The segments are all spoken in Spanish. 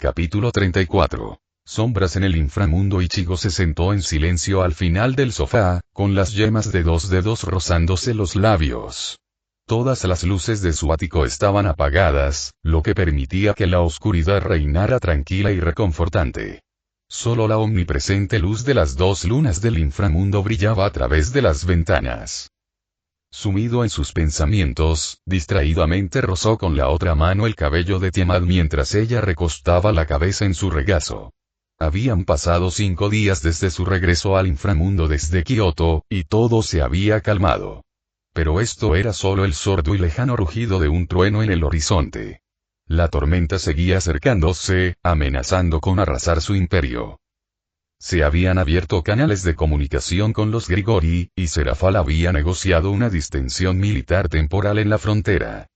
Capítulo 34. Sombras en el inframundo. Ichigo se sentó en silencio al final del sofá, con las yemas de 2 dedos rozándose los labios. Todas las luces de su ático estaban apagadas, lo que permitía que la oscuridad reinara tranquila y reconfortante. Solo la omnipresente luz de las 2 lunas del inframundo brillaba a través de las ventanas. Sumido en sus pensamientos, distraídamente rozó con la otra mano el cabello de Tiamat mientras ella recostaba la cabeza en su regazo. Habían pasado 5 días desde su regreso al inframundo desde Kioto, y todo se había calmado. Pero esto era solo el sordo y lejano rugido de un trueno en el horizonte. La tormenta seguía acercándose, amenazando con arrasar su imperio. Se habían abierto canales de comunicación con los Grigori, y Serafal había negociado una distensión militar temporal en la frontera.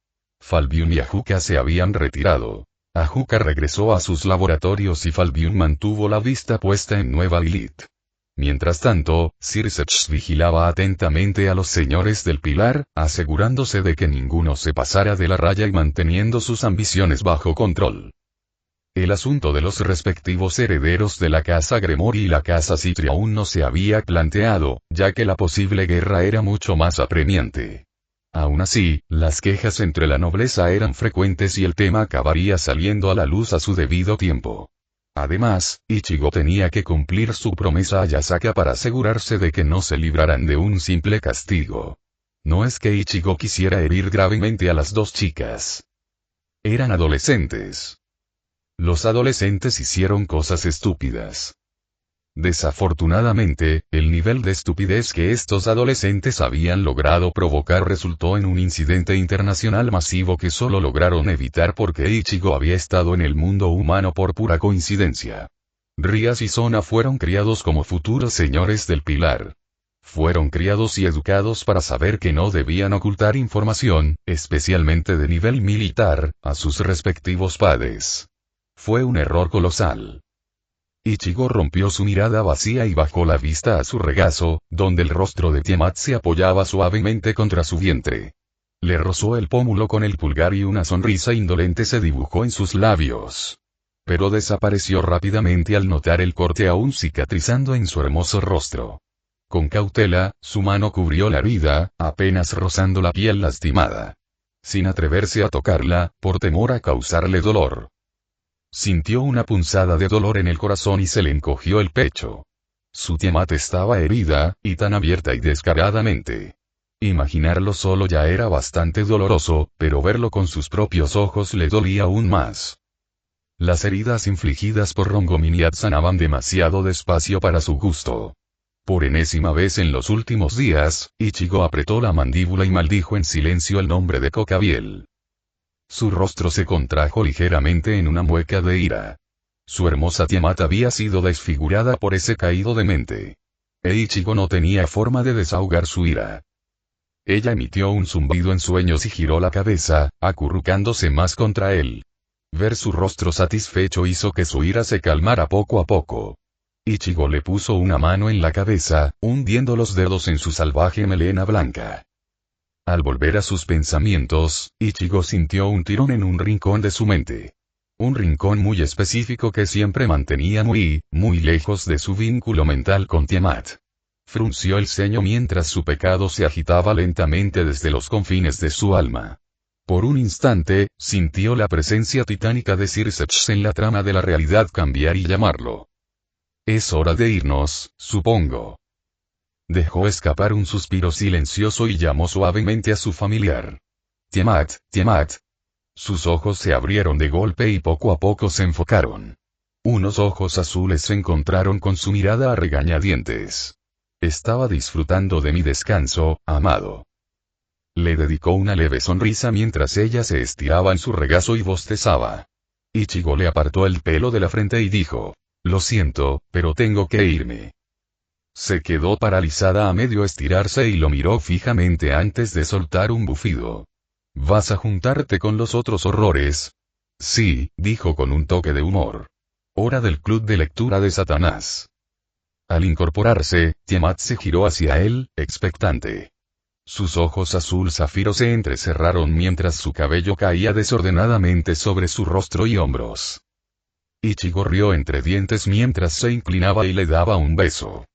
Falbion y Ajuka se habían retirado. Ajuka regresó a sus laboratorios y Falbion mantuvo la vista puesta en Nueva Lilith. Mientras tanto, Circe vigilaba atentamente a los señores del Pilar, asegurándose de que ninguno se pasara de la raya y manteniendo sus ambiciones bajo control. El asunto de los respectivos herederos de la casa Gremori y la casa Citri aún no se había planteado, ya que la posible guerra era mucho más apremiante. Aún así, las quejas entre la nobleza eran frecuentes y el tema acabaría saliendo a la luz a su debido tiempo. Además, Ichigo tenía que cumplir su promesa a Yasaka para asegurarse de que no se libraran de un simple castigo. No es que Ichigo quisiera herir gravemente a las 2 chicas. Eran adolescentes. Los adolescentes hicieron cosas estúpidas. Desafortunadamente, el nivel de estupidez que estos adolescentes habían logrado provocar resultó en un incidente internacional masivo que solo lograron evitar porque Ichigo había estado en el mundo humano por pura coincidencia. Rias y Sona fueron criados como futuros señores del Pilar. Fueron criados y educados para saber que no debían ocultar información, especialmente de nivel militar, a sus respectivos padres. Fue un error colosal. Ichigo rompió su mirada vacía y bajó la vista a su regazo, donde el rostro de Tiamat se apoyaba suavemente contra su vientre. Le rozó el pómulo con el pulgar y una sonrisa indolente se dibujó en sus labios. Pero desapareció rápidamente al notar el corte aún cicatrizando en su hermoso rostro. Con cautela, su mano cubrió la herida, apenas rozando la piel lastimada. Sin atreverse a tocarla, por temor a causarle dolor. Sintió una punzada de dolor en el corazón y se le encogió el pecho. Su Tiamat estaba herida, y tan abierta y descaradamente. Imaginarlo solo ya era bastante doloroso, pero verlo con sus propios ojos le dolía aún más. Las heridas infligidas por Rongominiad sanaban demasiado despacio para su gusto. Por enésima vez en los últimos días, Ichigo apretó la mandíbula y maldijo en silencio el nombre de Kokabiel. Su rostro se contrajo ligeramente en una mueca de ira. Su hermosa Tiamat había sido desfigurada por ese caído demente. Ichigo no tenía forma de desahogar su ira. Ella emitió un zumbido en sueños y giró la cabeza, acurrucándose más contra él. Ver su rostro satisfecho hizo que su ira se calmara poco a poco. Ichigo le puso una mano en la cabeza, hundiendo los dedos en su salvaje melena blanca. Al volver a sus pensamientos, Ichigo sintió un tirón en un rincón de su mente. Un rincón muy específico que siempre mantenía muy lejos de su vínculo mental con Tiamat. Frunció el ceño mientras su pecado se agitaba lentamente desde los confines de su alma. Por un instante, sintió la presencia titánica de Circe en la trama de la realidad cambiar y llamarlo. Es hora de irnos, supongo. Dejó escapar un suspiro silencioso y llamó suavemente a su familiar. Tiamat, Tiamat. Sus ojos se abrieron de golpe y poco a poco se enfocaron. Unos ojos azules se encontraron con su mirada a regañadientes. Estaba disfrutando de mi descanso, amado. Le dedicó una leve sonrisa mientras ella se estiraba en su regazo y bostezaba. Ichigo le apartó el pelo de la frente y dijo, lo siento, pero tengo que irme. Se quedó paralizada a medio estirarse y lo miró fijamente antes de soltar un bufido. ¿Vas a juntarte con los otros horrores? Sí, dijo con un toque de humor. Hora del club de lectura de Satanás. Al incorporarse, Tiamat se giró hacia él, expectante. Sus ojos azul zafiro se entrecerraron mientras su cabello caía desordenadamente sobre su rostro y hombros. Ichigo rió entre dientes mientras se inclinaba y le daba un beso.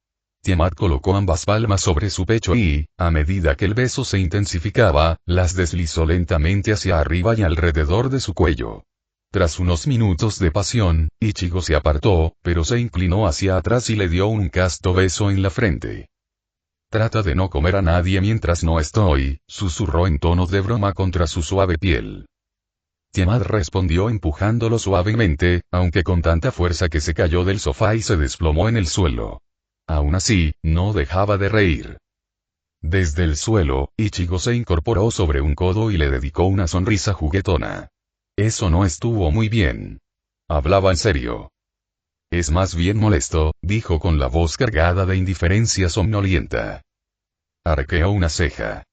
Tiamat colocó ambas palmas sobre su pecho y, a medida que el beso se intensificaba, las deslizó lentamente hacia arriba y alrededor de su cuello. Tras unos minutos de pasión, Ichigo se apartó, pero se inclinó hacia atrás y le dio un casto beso en la frente. Trata de no comer a nadie mientras no estoy, susurró en tono de broma contra su suave piel. Tiamat respondió empujándolo suavemente, aunque con tanta fuerza que se cayó del sofá y se desplomó en el suelo. Aún así, no dejaba de reír. Desde el suelo, Ichigo se incorporó sobre un codo y le dedicó una sonrisa juguetona. Eso no estuvo muy bien. Hablaba en serio. Es más bien molesto, dijo con la voz cargada de indiferencia somnolienta. Arqueó una ceja.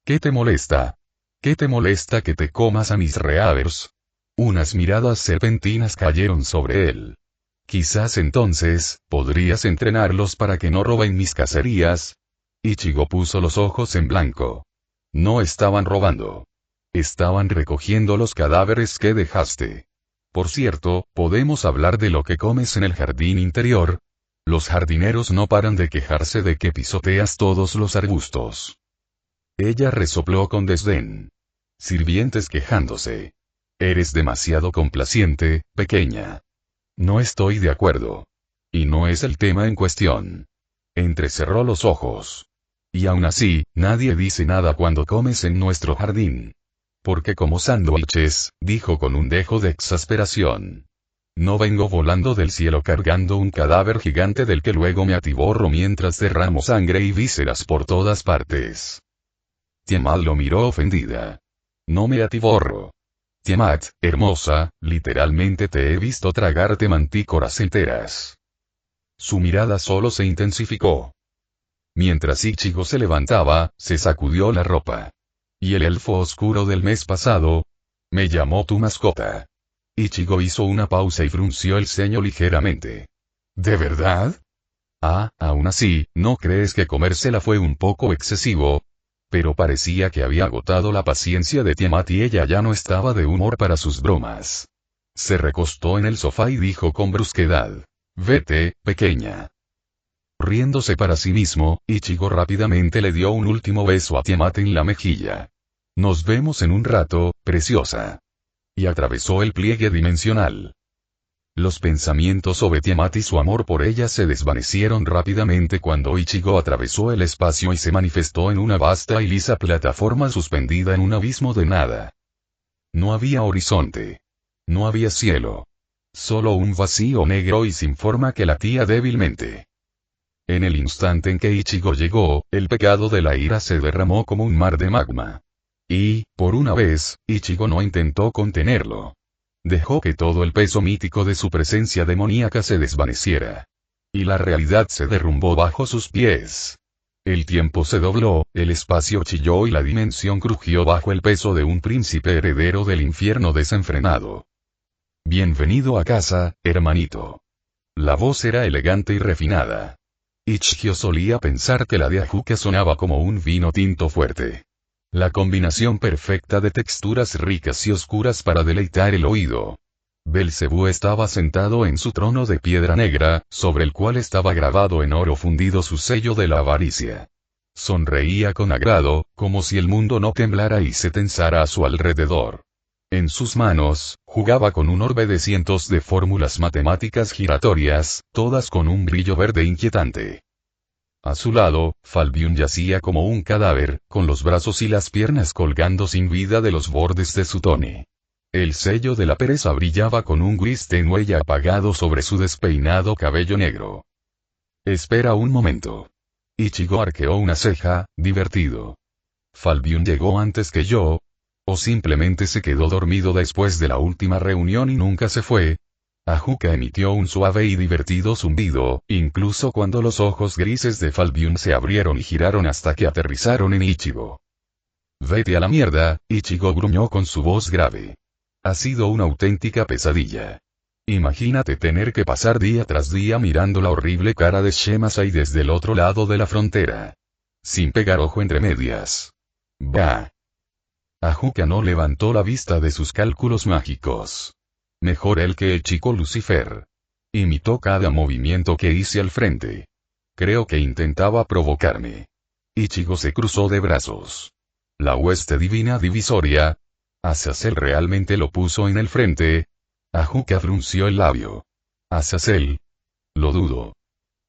¿Qué te molesta? ¿Qué te molesta que te comas a mis reavers? Unas miradas serpentinas cayeron sobre él. Quizás entonces, podrías entrenarlos para que no roben mis cacerías. Ichigo puso los ojos en blanco. No estaban robando. Estaban recogiendo los cadáveres que dejaste. Por cierto, ¿podemos hablar de lo que comes en el jardín interior? Los jardineros no paran de quejarse de que pisoteas todos los arbustos. Ella resopló con desdén. Sirvientes quejándose. Eres demasiado complaciente, pequeña. No estoy de acuerdo. Y no es el tema en cuestión. Entrecerró los ojos. Y aún así, nadie dice nada cuando comes en nuestro jardín. Porque como sándwiches, dijo con un dejo de exasperación. No vengo volando del cielo cargando un cadáver gigante del que luego me atiborro mientras derramo sangre y vísceras por todas partes. Tiamat lo miró ofendida. No me atiborro. Tiamat, hermosa, literalmente te he visto tragarte mantícoras enteras. Su mirada solo se intensificó. Mientras Ichigo se levantaba, se sacudió la ropa. ¿Y el elfo oscuro del mes pasado? Me llamó tu mascota. Ichigo hizo una pausa y frunció el ceño ligeramente. ¿De verdad? Aún así, ¿no crees que comérsela fue un poco excesivo? Pero parecía que había agotado la paciencia de Tiamat y ella ya no estaba de humor para sus bromas. Se recostó en el sofá y dijo con brusquedad. Vete, pequeña. Riéndose para sí mismo, Ichigo rápidamente le dio un último beso a Tiamat en la mejilla. Nos vemos en un rato, preciosa. Y atravesó el pliegue dimensional. Los pensamientos sobre Tiamat y su amor por ella se desvanecieron rápidamente cuando Ichigo atravesó el espacio y se manifestó en una vasta y lisa plataforma suspendida en un abismo de nada. No había horizonte. No había cielo. Solo un vacío negro y sin forma que latía débilmente. En el instante en que Ichigo llegó, el pecado de la ira se derramó como un mar de magma. Y, por una vez, Ichigo no intentó contenerlo. Dejó que todo el peso mítico de su presencia demoníaca se desvaneciera. Y la realidad se derrumbó bajo sus pies. El tiempo se dobló, el espacio chilló y la dimensión crujió bajo el peso de un príncipe heredero del infierno desenfrenado. Bienvenido a casa, hermanito. La voz era elegante y refinada. Ichigo solía pensar que la de Ajuka sonaba como un vino tinto fuerte. La combinación perfecta de texturas ricas y oscuras para deleitar el oído. Belcebú estaba sentado en su trono de piedra negra, sobre el cual estaba grabado en oro fundido su sello de la avaricia. Sonreía con agrado, como si el mundo no temblara y se tensara a su alrededor. En sus manos, jugaba con un orbe de cientos de fórmulas matemáticas giratorias, todas con un brillo verde inquietante. A su lado, Falbion yacía como un cadáver, con los brazos y las piernas colgando sin vida de los bordes de su tone. El sello de la pereza brillaba con un gris tenue y apagado sobre su despeinado cabello negro. Espera un momento. Ichigo arqueó una ceja, divertido. ¿Falbion llegó antes que yo? ¿O simplemente se quedó dormido después de la última reunión y nunca se fue? Ajuka emitió un suave y divertido zumbido, incluso cuando los ojos grises de Falbion se abrieron y giraron hasta que aterrizaron en Ichigo. Vete a la mierda, Ichigo gruñó con su voz grave. Ha sido una auténtica pesadilla. Imagínate tener que pasar día tras día mirando la horrible cara de Shemasai desde el otro lado de la frontera. Sin pegar ojo entre medias. Bah. Ajuka no levantó la vista de sus cálculos mágicos. Mejor él que el chico Lucifer. Imitó cada movimiento que hice al frente. Creo que intentaba provocarme. Ichigo se cruzó de brazos. La hueste divina divisoria. Azazel realmente lo puso en el frente. Ajuka frunció el labio. Azazel. Lo dudo.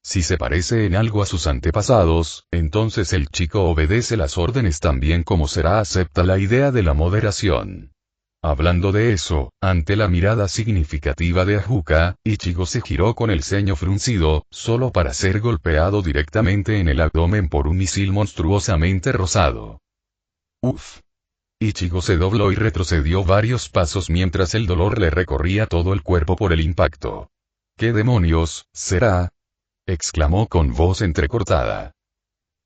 Si se parece en algo a sus antepasados, entonces el chico obedece las órdenes tan bien como será acepta la idea de la moderación. Hablando de eso, ante la mirada significativa de Ajuka, Ichigo se giró con el ceño fruncido, solo para ser golpeado directamente en el abdomen por un misil monstruosamente rosado. Uf. Ichigo se dobló y retrocedió varios pasos mientras el dolor le recorría todo el cuerpo por el impacto. ¿Qué demonios será? Exclamó con voz entrecortada.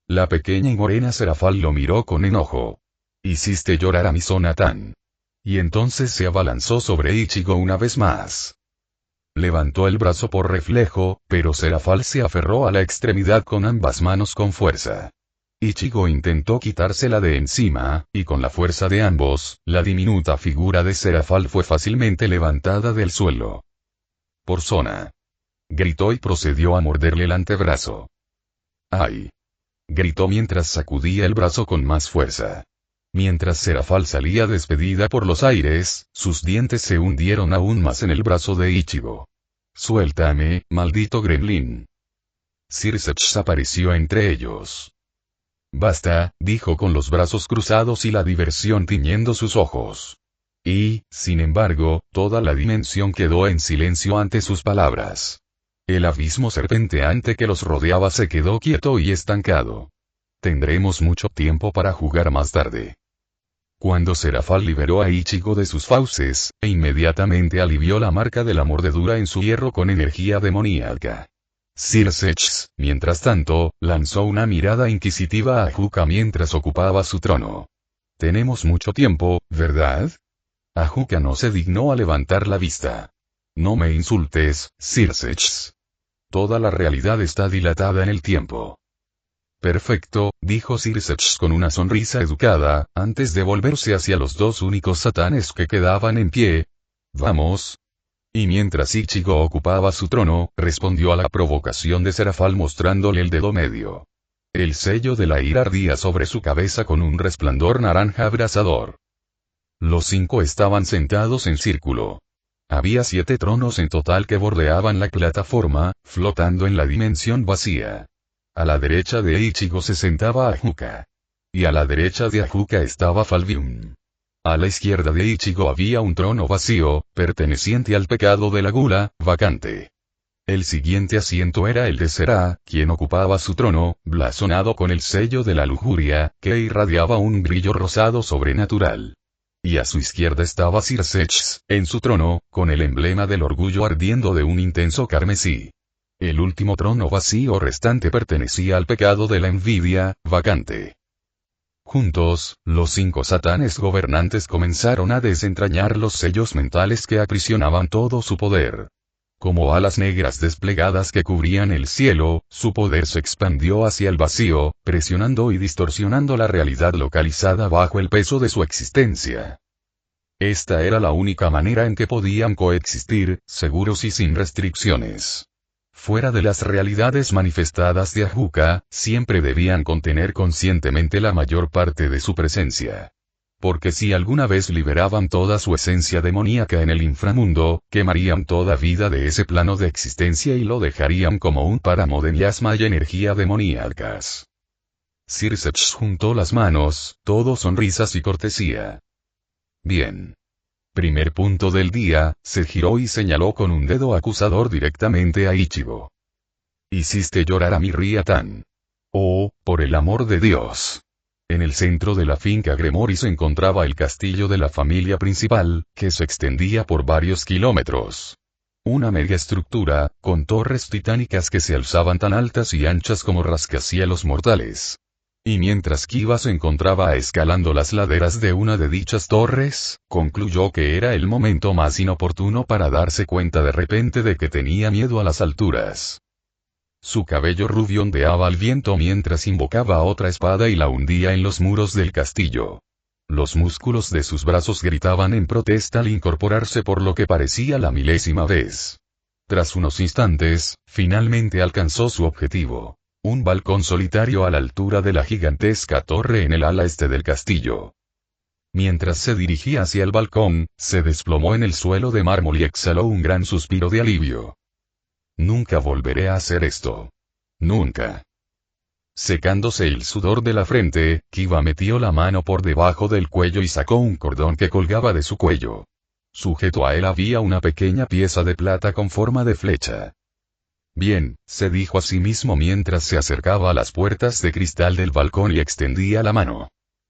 La pequeña y morena Serafal lo miró con enojo. Hiciste llorar a mi Sonatan. Y entonces se abalanzó sobre Ichigo una vez más. Levantó el brazo por reflejo, pero Serafal se aferró a la extremidad con ambas manos con fuerza. Ichigo intentó quitársela de encima, y con la fuerza de ambos, la diminuta figura de Serafal fue fácilmente levantada del suelo. Por zona. Gritó y procedió a morderle el antebrazo. ¡Ay! Gritó mientras sacudía el brazo con más fuerza. Mientras Serafal salía despedida por los aires, sus dientes se hundieron aún más en el brazo de Ichigo. ¡Suéltame, maldito gremlin! Circex apareció entre ellos. Basta, dijo con los brazos cruzados y la diversión tiñendo sus ojos. Y, sin embargo, toda la dimensión quedó en silencio ante sus palabras. El abismo serpenteante que los rodeaba se quedó quieto y estancado. Tendremos mucho tiempo para jugar más tarde. Cuando Serafal liberó a Ichigo de sus fauces, e inmediatamente alivió la marca de la mordedura en su hierro con energía demoníaca. Circex, mientras tanto, lanzó una mirada inquisitiva a Ajuka mientras ocupaba su trono. Tenemos mucho tiempo, ¿verdad? Ajuka no se dignó a levantar la vista. No me insultes, Circex. Toda la realidad está dilatada en el tiempo. Perfecto, dijo Circex con una sonrisa educada, antes de volverse hacia los dos únicos satanes que quedaban en pie. Vamos. Y mientras Ichigo ocupaba su trono, respondió a la provocación de Serafal mostrándole el dedo medio. El sello de la ira ardía sobre su cabeza con un resplandor naranja abrasador. Los 5 estaban sentados en círculo. Había 7 tronos en total que bordeaban la plataforma, flotando en la dimensión vacía. A la derecha de Ichigo se sentaba Ajuka. Y a la derecha de Ajuka estaba Falbium. A la izquierda de Ichigo había un trono vacío, perteneciente al pecado de la gula, vacante. El siguiente asiento era el de Será, quien ocupaba su trono, blasonado con el sello de la lujuria, que irradiaba un brillo rosado sobrenatural. Y a su izquierda estaba Circex, en su trono, con el emblema del orgullo ardiendo de un intenso carmesí. El último trono vacío restante pertenecía al pecado de la envidia, vacante. Juntos, los 5 satanes gobernantes comenzaron a desentrañar los sellos mentales que aprisionaban todo su poder. Como alas negras desplegadas que cubrían el cielo, su poder se expandió hacia el vacío, presionando y distorsionando la realidad localizada bajo el peso de su existencia. Esta era la única manera en que podían coexistir, seguros y sin restricciones. Fuera de las realidades manifestadas de Ajuka, siempre debían contener conscientemente la mayor parte de su presencia. Porque si alguna vez liberaban toda su esencia demoníaca en el inframundo, quemarían toda vida de ese plano de existencia y lo dejarían como un páramo de miasma y energía demoníacas. Circex juntó las manos, todo sonrisas y cortesía. Bien. Primer punto del día, se giró y señaló con un dedo acusador directamente a Ichigo. Hiciste llorar a mi Riatan. Oh, por el amor de Dios. En el centro de la finca Gremori se encontraba el castillo de la familia principal, que se extendía por varios kilómetros. Una megaestructura, con torres titánicas que se alzaban tan altas y anchas como rascacielos mortales. Y mientras Kiba se encontraba escalando las laderas de una de dichas torres, concluyó que era el momento más inoportuno para darse cuenta de repente de que tenía miedo a las alturas. Su cabello rubio ondeaba al viento mientras invocaba otra espada y la hundía en los muros del castillo. Los músculos de sus brazos gritaban en protesta al incorporarse por lo que parecía la milésima vez. Tras unos instantes, finalmente alcanzó su objetivo. Un balcón solitario a la altura de la gigantesca torre en el ala este del castillo. Mientras se dirigía hacia el balcón, se desplomó en el suelo de mármol y exhaló un gran suspiro de alivio. Nunca volveré a hacer esto. Nunca. Secándose el sudor de la frente, Kiba metió la mano por debajo del cuello y sacó un cordón que colgaba de su cuello. Sujeto a él había una pequeña pieza de plata con forma de flecha. Bien, se dijo a sí mismo mientras se acercaba a las puertas de cristal del balcón y extendía la mano.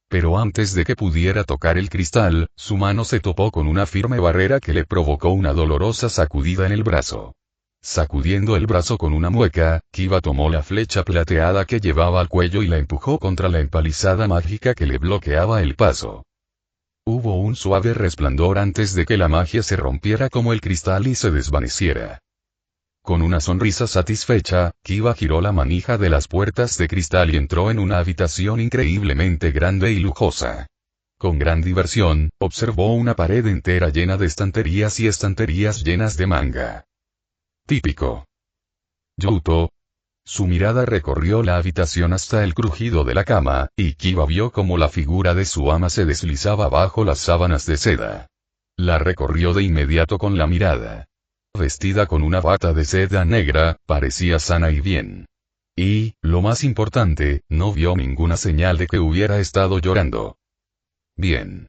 Pero antes de que pudiera tocar el cristal, su mano se topó con una firme barrera que le provocó una dolorosa sacudida en el brazo. Sacudiendo el brazo con una mueca, Kiba tomó la flecha plateada que llevaba al cuello y la empujó contra la empalizada mágica que le bloqueaba el paso. Hubo un suave resplandor antes de que la magia se rompiera como el cristal y se desvaneciera. Con una sonrisa satisfecha, Kiba giró la manija de las puertas de cristal y entró en una habitación increíblemente grande y lujosa. Con gran diversión, observó una pared entera llena de estanterías y estanterías llenas de manga. Típico. Youto. Su mirada recorrió la habitación hasta el crujido de la cama, y Kiba vio como la figura de su ama se deslizaba bajo las sábanas de seda. La recorrió de inmediato con la mirada. Vestida con una bata de seda negra, parecía sana y bien. Y, lo más importante, no vio ninguna señal de que hubiera estado llorando. Bien.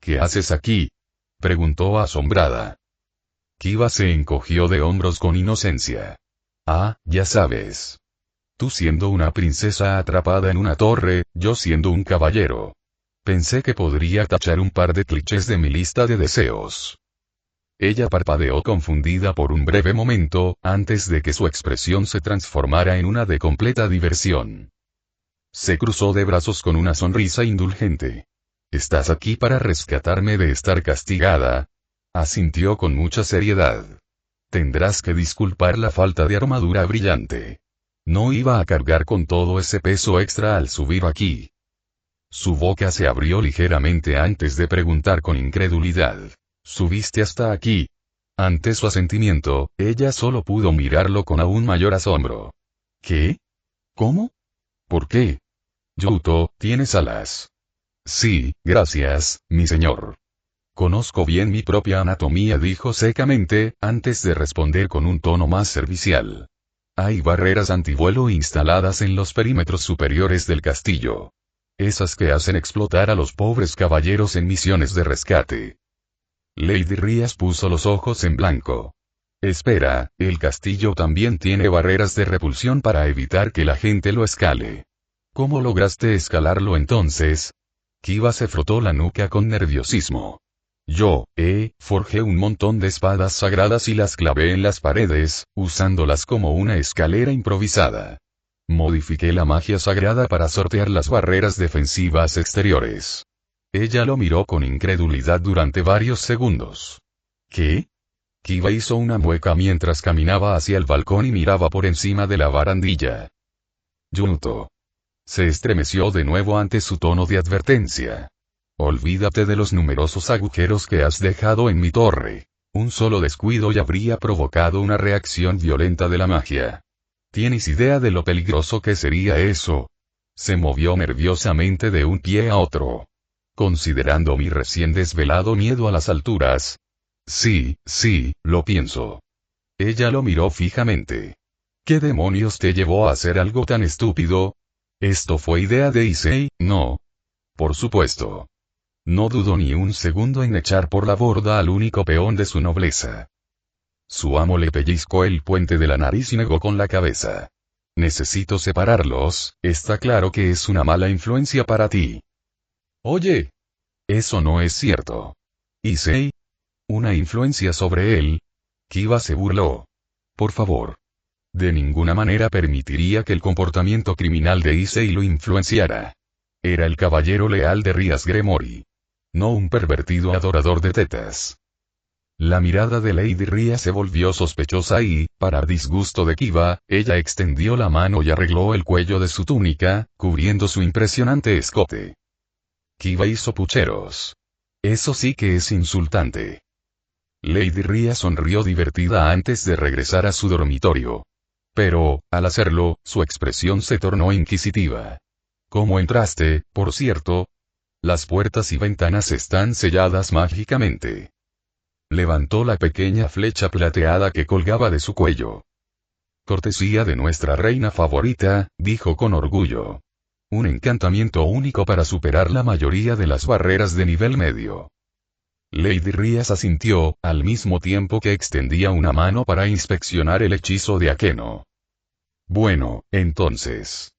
¿Qué haces aquí?, preguntó asombrada. Kiba se encogió de hombros con inocencia. Ah, ya sabes. Tú siendo una princesa atrapada en una torre, yo siendo un caballero. Pensé que podría tachar un par de clichés de mi lista de deseos. Ella parpadeó confundida por un breve momento, antes de que su expresión se transformara en una de completa diversión. Se cruzó de brazos con una sonrisa indulgente. ¿Estás aquí para rescatarme de estar castigada?, asintió con mucha seriedad. Tendrás que disculpar la falta de armadura brillante. No iba a cargar con todo ese peso extra al subir aquí. Su boca se abrió ligeramente antes de preguntar con incredulidad. ¿Subiste hasta aquí? Ante su asentimiento, ella solo pudo mirarlo con aún mayor asombro. ¿Qué? ¿Cómo? ¿Por qué? Youto, ¿tienes alas? Sí, gracias, mi señor. Conozco bien mi propia anatomía, dijo secamente, antes de responder con un tono más servicial. Hay barreras antivuelo instaladas en los perímetros superiores del castillo. Esas que hacen explotar a los pobres caballeros en misiones de rescate. Lady Rías puso los ojos en blanco. Espera, el castillo también tiene barreras de repulsión para evitar que la gente lo escale. ¿Cómo lograste escalarlo entonces? Kiba se frotó la nuca con nerviosismo. Yo, forjé un montón de espadas sagradas y las clavé en las paredes, usándolas como una escalera improvisada. Modifiqué la magia sagrada para sortear las barreras defensivas exteriores. Ella lo miró con incredulidad durante varios segundos. ¿Qué? Kiba hizo una mueca mientras caminaba hacia el balcón y miraba por encima de la barandilla. Youto. Se estremeció de nuevo ante su tono de advertencia. Olvídate de los numerosos agujeros que has dejado en mi torre. Un solo descuido y habría provocado una reacción violenta de la magia. ¿Tienes idea de lo peligroso que sería eso? Se movió nerviosamente de un pie a otro. Considerando mi recién desvelado miedo a las alturas. Sí, lo pienso. Ella lo miró fijamente. ¿Qué demonios te llevó a hacer algo tan estúpido? ¿Esto fue idea de Issei, no? Por supuesto. No dudó ni un segundo en echar por la borda al único peón de su nobleza. Su amo le pellizcó el puente de la nariz y negó con la cabeza. Necesito separarlos, está claro que es una mala influencia para ti. Oye. Eso no es cierto. Issei. ¿Una influencia sobre él? Kiba se burló. Por favor. De ninguna manera permitiría que el comportamiento criminal de Issei lo influenciara. Era el caballero leal de Rías Gremory. No un pervertido adorador de tetas. La mirada de Lady Ria se volvió sospechosa y, para disgusto de Kiba, ella extendió la mano y arregló el cuello de su túnica, cubriendo su impresionante escote. Kiva hizo pucheros. Eso sí que es insultante. Lady Ria sonrió divertida antes de regresar a su dormitorio. Pero, al hacerlo, su expresión se tornó inquisitiva. ¿Cómo entraste, por cierto? Las puertas y ventanas están selladas mágicamente. Levantó la pequeña flecha plateada que colgaba de su cuello. Cortesía de nuestra reina favorita, dijo con orgullo. Un encantamiento único para superar la mayoría de las barreras de nivel medio. Lady Rías asintió, al mismo tiempo que extendía una mano para inspeccionar el hechizo de Akeno. Bueno, entonces.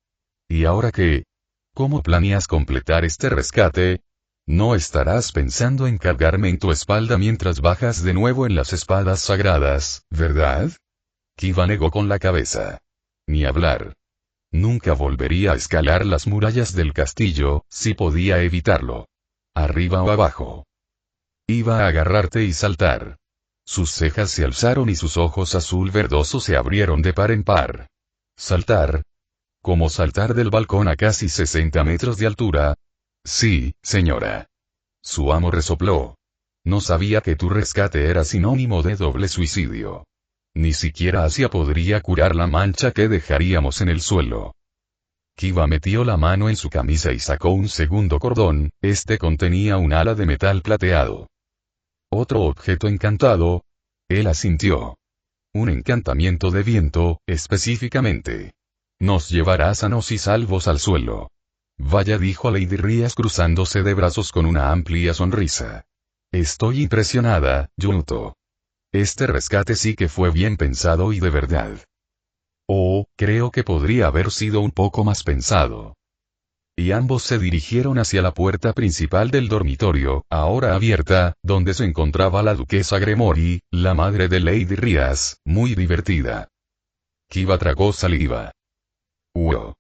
¿Y ahora qué? ¿Cómo planeas completar este rescate? No estarás pensando en cargarme en tu espalda mientras bajas de nuevo en las espadas sagradas, ¿verdad? Kiva negó con la cabeza. Ni hablar. Nunca volvería a escalar las murallas del castillo, si podía evitarlo. Arriba o abajo. Iba a agarrarte y saltar. Sus cejas se alzaron y sus ojos azul verdoso se abrieron de par en par. ¿Saltar? ¿Como saltar del balcón a casi 60 metros de altura? Sí, señora. Su amo resopló. No sabía que tu rescate era sinónimo de doble suicidio. Ni siquiera Asia podría curar la mancha que dejaríamos en el suelo. Kiva metió la mano en su camisa y sacó un segundo cordón, este contenía un ala de metal plateado. ¿Otro objeto encantado? Él asintió. Un encantamiento de viento, específicamente. Nos llevará sanos y salvos al suelo. Vaya, dijo Lady Rías cruzándose de brazos con una amplia sonrisa. Estoy impresionada, Yuto. Este rescate sí que fue bien pensado y de verdad. Oh, creo que podría haber sido un poco más pensado. Y ambos se dirigieron hacia la puerta principal del dormitorio, ahora abierta, donde se encontraba la duquesa Gremory, la madre de Lady Rías, muy divertida. Kiva tragó saliva. Wow.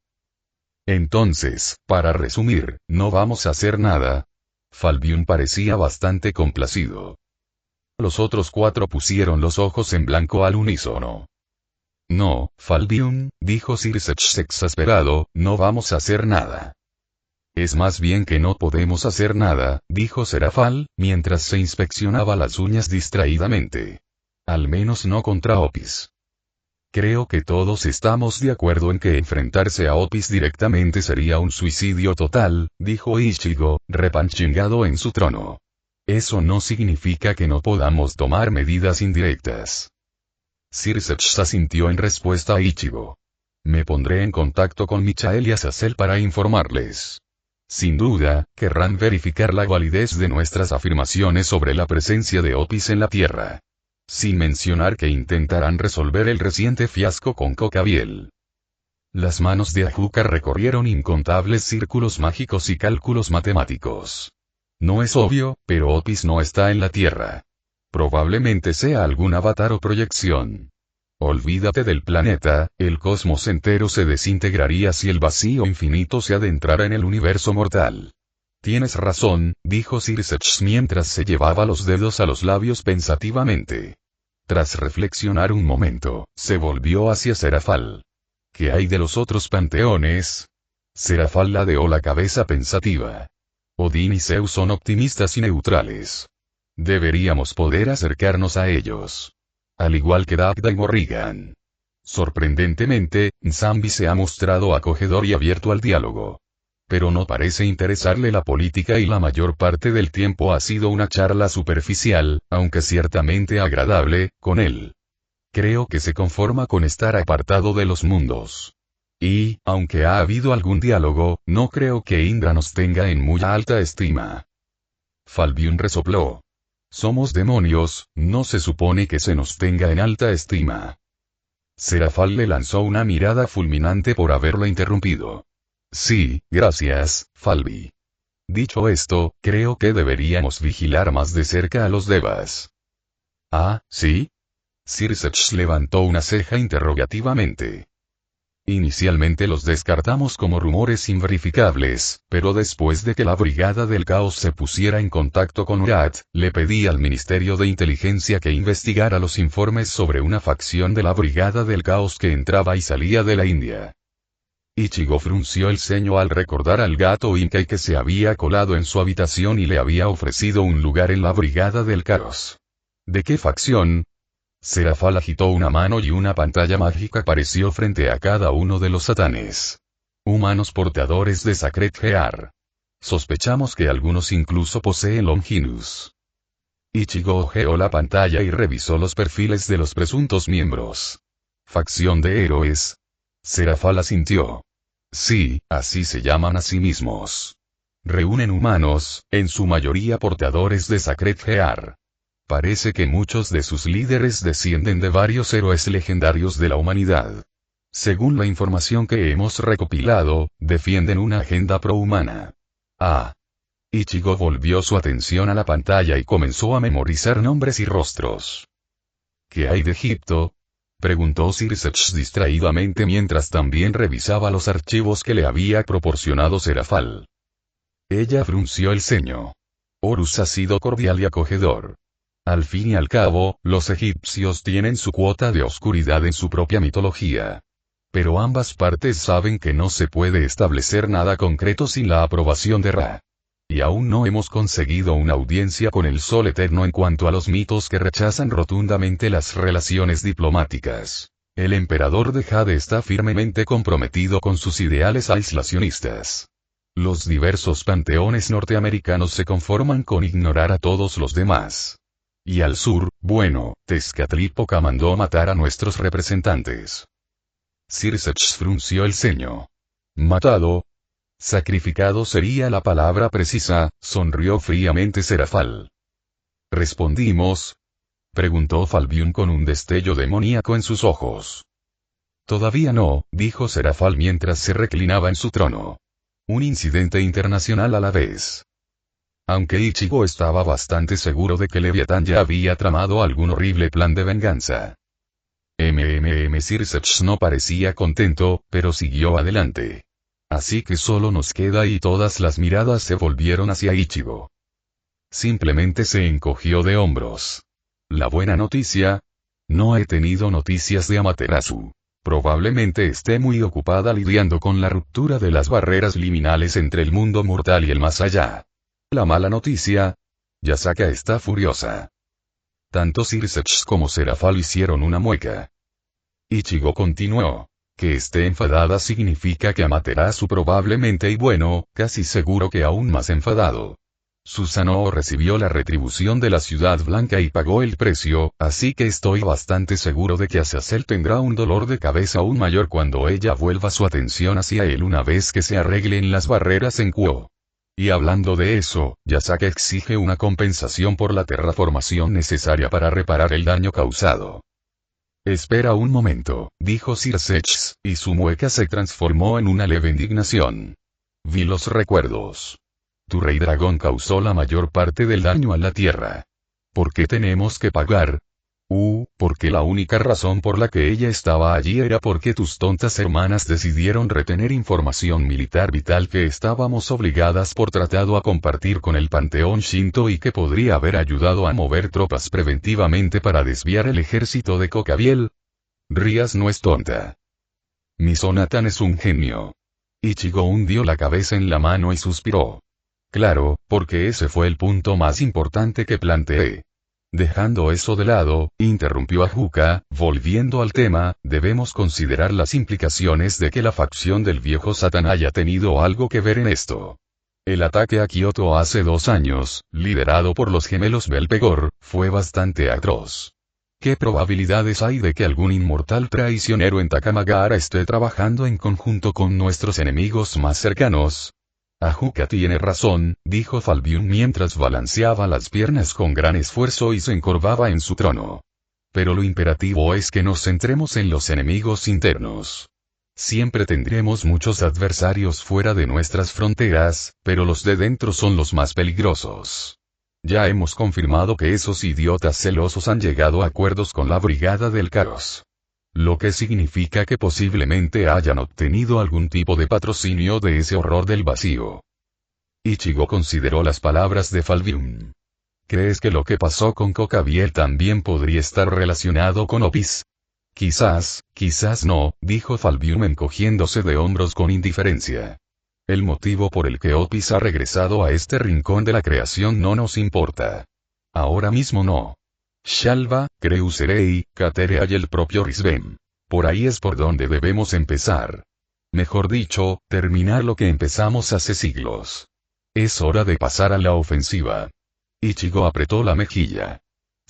Entonces, para resumir, no vamos a hacer nada. Falbion parecía bastante complacido. Los otros cuatro pusieron los ojos en blanco al unísono. No, Falbion, dijo Sirsech exasperado, no vamos a hacer nada. Es más bien que no podemos hacer nada, dijo Serafal, mientras se inspeccionaba las uñas distraídamente. Al menos no contra Opis. Creo que todos estamos de acuerdo en que enfrentarse a Opis directamente sería un suicidio total, dijo Ichigo, repanchingado en su trono. Eso no significa que no podamos tomar medidas indirectas. Sirsech asintió en respuesta a Ichigo. Me pondré en contacto con Michael y Azazel para informarles. Sin duda, querrán verificar la validez de nuestras afirmaciones sobre la presencia de Opis en la Tierra. Sin mencionar que intentarán resolver el reciente fiasco con Cocabiel. Las manos de Ajuka recorrieron incontables círculos mágicos y cálculos matemáticos. No es obvio, pero Opis no está en la Tierra. Probablemente sea algún avatar o proyección. Olvídate del planeta, el cosmos entero se desintegraría si el vacío infinito se adentrara en el universo mortal. Tienes razón, dijo Sirsech mientras se llevaba los dedos a los labios pensativamente. Tras reflexionar un momento, se volvió hacia Serafal. ¿Qué hay de los otros panteones? Serafal ladeó la cabeza pensativa. Odín y Zeus son optimistas y neutrales. Deberíamos poder acercarnos a ellos. Al igual que Dagda y Morrigan. Sorprendentemente, Nzambi se ha mostrado acogedor y abierto al diálogo. Pero no parece interesarle la política y la mayor parte del tiempo ha sido una charla superficial, aunque ciertamente agradable, con él. Creo que se conforma con estar apartado de los mundos. Y, aunque ha habido algún diálogo, no creo que Indra nos tenga en muy alta estima. Falbion resopló. Somos demonios, no se supone que se nos tenga en alta estima. Serafal le lanzó una mirada fulminante por haberlo interrumpido. Sí, gracias, Falbi. Dicho esto, creo que deberíamos vigilar más de cerca a los devas. ¿Ah, sí? Sirsech levantó una ceja interrogativamente. Inicialmente los descartamos como rumores inverificables, pero después de que la Brigada del Caos se pusiera en contacto con Urat, le pedí al Ministerio de Inteligencia que investigara los informes sobre una facción de la Brigada del Caos que entraba y salía de la India. Ichigo frunció el ceño al recordar al gato Inkai que se había colado en su habitación y le había ofrecido un lugar en la brigada del caos. ¿De qué facción? Serafal agitó una mano y una pantalla mágica apareció frente a cada uno de los satanes. Humanos portadores de Sacred Gear. Sospechamos que algunos incluso poseen Longinus. Ichigo hojeó la pantalla y revisó los perfiles de los presuntos miembros. Facción de héroes. Serafal asintió. Sí, así se llaman a sí mismos. Reúnen humanos, en su mayoría portadores de Sacred Gear. Parece que muchos de sus líderes descienden de varios héroes legendarios de la humanidad. Según la información que hemos recopilado, defienden una agenda prohumana. Ah. Ichigo volvió su atención a la pantalla y comenzó a memorizar nombres y rostros. ¿Qué hay de Egipto? Preguntó Circe distraídamente mientras también revisaba los archivos que le había proporcionado Serafal. Ella frunció el ceño. Horus ha sido cordial y acogedor. Al fin y al cabo, los egipcios tienen su cuota de oscuridad en su propia mitología. Pero ambas partes saben que no se puede establecer nada concreto sin la aprobación de Ra. Y aún no hemos conseguido una audiencia con el Sol Eterno en cuanto a los mitos que rechazan rotundamente las relaciones diplomáticas. El emperador de Jade está firmemente comprometido con sus ideales aislacionistas. Los diversos panteones norteamericanos se conforman con ignorar a todos los demás. Y al sur, bueno, Tezcatlipoca mandó matar a nuestros representantes. Circe frunció el ceño. ¿Matado? Sacrificado sería la palabra precisa, sonrió fríamente Serafal. ¿Respondimos? Preguntó Falbion con un destello demoníaco en sus ojos. Todavía no, dijo Serafal mientras se reclinaba en su trono. Un incidente internacional a la vez. Aunque Ichigo estaba bastante seguro de que Leviatán ya había tramado algún horrible plan de venganza. Circe no parecía contento, pero siguió adelante. Así que solo nos queda y todas las miradas se volvieron hacia Ichigo. Simplemente se encogió de hombros. La buena noticia. No he tenido noticias de Amaterasu. Probablemente esté muy ocupada lidiando con la ruptura de las barreras liminales entre el mundo mortal y el más allá. La mala noticia. Yasaka está furiosa. Tanto Circe como Serafal hicieron una mueca. Ichigo continuó. Que esté enfadada significa que Amaterasu probablemente y bueno, casi seguro que aún más enfadado. Susanoo recibió la retribución de la Ciudad Blanca y pagó el precio, así que estoy bastante seguro de que Azazel tendrá un dolor de cabeza aún mayor cuando ella vuelva su atención hacia él una vez que se arreglen las barreras en Kuo. Y hablando de eso, Yasaka exige una compensación por la terraformación necesaria para reparar el daño causado. Espera un momento, dijo Circe, y su mueca se transformó en una leve indignación. Vi los recuerdos. Tu rey dragón causó la mayor parte del daño a la tierra. ¿Por qué tenemos que pagar? Porque la única razón por la que ella estaba allí era porque tus tontas hermanas decidieron retener información militar vital que estábamos obligadas por tratado a compartir con el panteón Shinto y que podría haber ayudado a mover tropas preventivamente para desviar el ejército de Kokabiel. Rías no es tonta. Misonatan es un genio. Ichigo hundió la cabeza en la mano y suspiró. Claro, porque ese fue el punto más importante que planteé. Dejando eso de lado, interrumpió Ajuka, volviendo al tema, debemos considerar las implicaciones de que la facción del viejo Satán haya tenido algo que ver en esto. El ataque a Kioto hace 2 años, liderado por los gemelos Belpegor, fue bastante atroz. ¿Qué probabilidades hay de que algún inmortal traicionero en Takamagahara esté trabajando en conjunto con nuestros enemigos más cercanos? Ajuka tiene razón, dijo Falbion mientras balanceaba las piernas con gran esfuerzo y se encorvaba en su trono. Pero lo imperativo es que nos centremos en los enemigos internos. Siempre tendremos muchos adversarios fuera de nuestras fronteras, pero los de dentro son los más peligrosos. Ya hemos confirmado que esos idiotas celosos han llegado a acuerdos con la Brigada del Caos. Lo que significa que posiblemente hayan obtenido algún tipo de patrocinio de ese horror del vacío. Ichigo consideró las palabras de Falbion. ¿Crees que lo que pasó con Kokabiel también podría estar relacionado con Opis? Quizás no, dijo Falbium encogiéndose de hombros con indiferencia. El motivo por el que Opis ha regresado a este rincón de la creación no nos importa. Ahora mismo no. Shalva, Creuserei, Caterea y el propio Risbem. Por ahí es por donde debemos empezar. Mejor dicho, terminar lo que empezamos hace siglos. Es hora de pasar a la ofensiva. Ichigo apretó la mejilla.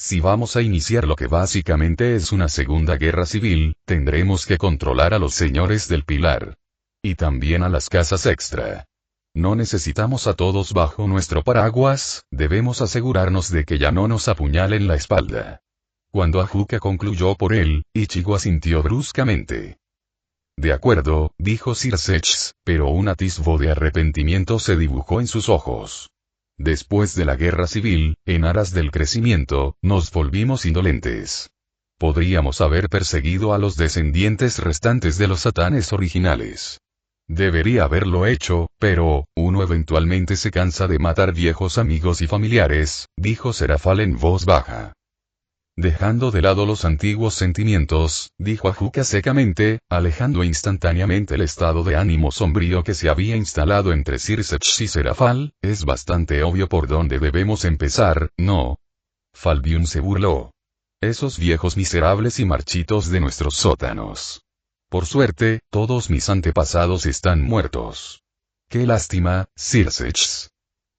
Si vamos a iniciar lo que básicamente es una segunda guerra civil, tendremos que controlar a los señores del Pilar. Y también a las casas extra. No necesitamos a todos bajo nuestro paraguas, debemos asegurarnos de que ya no nos apuñalen la espalda. Cuando Ajuka concluyó por él, Ichigo asintió bruscamente. De acuerdo, dijo Sir Sechs, pero un atisbo de arrepentimiento se dibujó en sus ojos. Después de la guerra civil, en aras del crecimiento, nos volvimos indolentes. Podríamos haber perseguido a los descendientes restantes de los satanes originales. Debería haberlo hecho, pero, uno eventualmente se cansa de matar viejos amigos y familiares, dijo Serafal en voz baja. Dejando de lado los antiguos sentimientos, dijo Ajuka secamente, alejando instantáneamente el estado de ánimo sombrío que se había instalado entre Sir Sechs y Serafal, es bastante obvio por dónde debemos empezar, ¿no? Falbium se burló. Esos viejos miserables y marchitos de nuestros sótanos. Por suerte, todos mis antepasados están muertos. Qué lástima, Sir Sechs.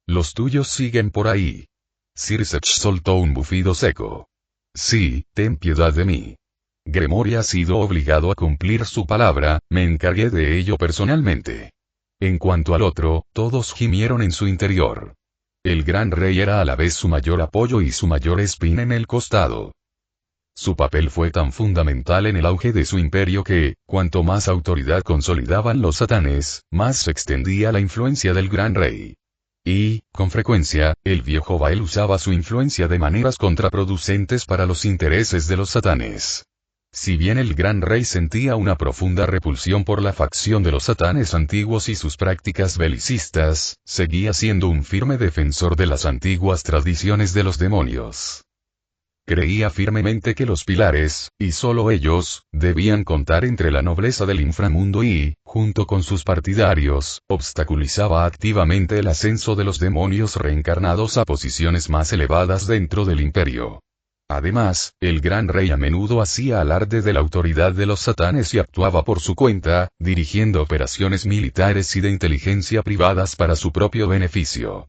Los tuyos siguen por ahí. Sir Sechs soltó un bufido seco. Sí, ten piedad de mí. Gremory ha sido obligado a cumplir su palabra, me encargué de ello personalmente. En cuanto al otro, todos gimieron en su interior. El gran rey era a la vez su mayor apoyo y su mayor espina en el costado. Su papel fue tan fundamental en el auge de su imperio que, cuanto más autoridad consolidaban los satanes, más se extendía la influencia del gran rey. Y, con frecuencia, el viejo Bael usaba su influencia de maneras contraproducentes para los intereses de los satanes. Si bien el gran rey sentía una profunda repulsión por la facción de los satanes antiguos y sus prácticas belicistas, seguía siendo un firme defensor de las antiguas tradiciones de los demonios. Creía firmemente que los pilares, y solo ellos, debían contar entre la nobleza del inframundo y, junto con sus partidarios, obstaculizaba activamente el ascenso de los demonios reencarnados a posiciones más elevadas dentro del imperio. Además, el gran rey a menudo hacía alarde de la autoridad de los satanes y actuaba por su cuenta, dirigiendo operaciones militares y de inteligencia privadas para su propio beneficio.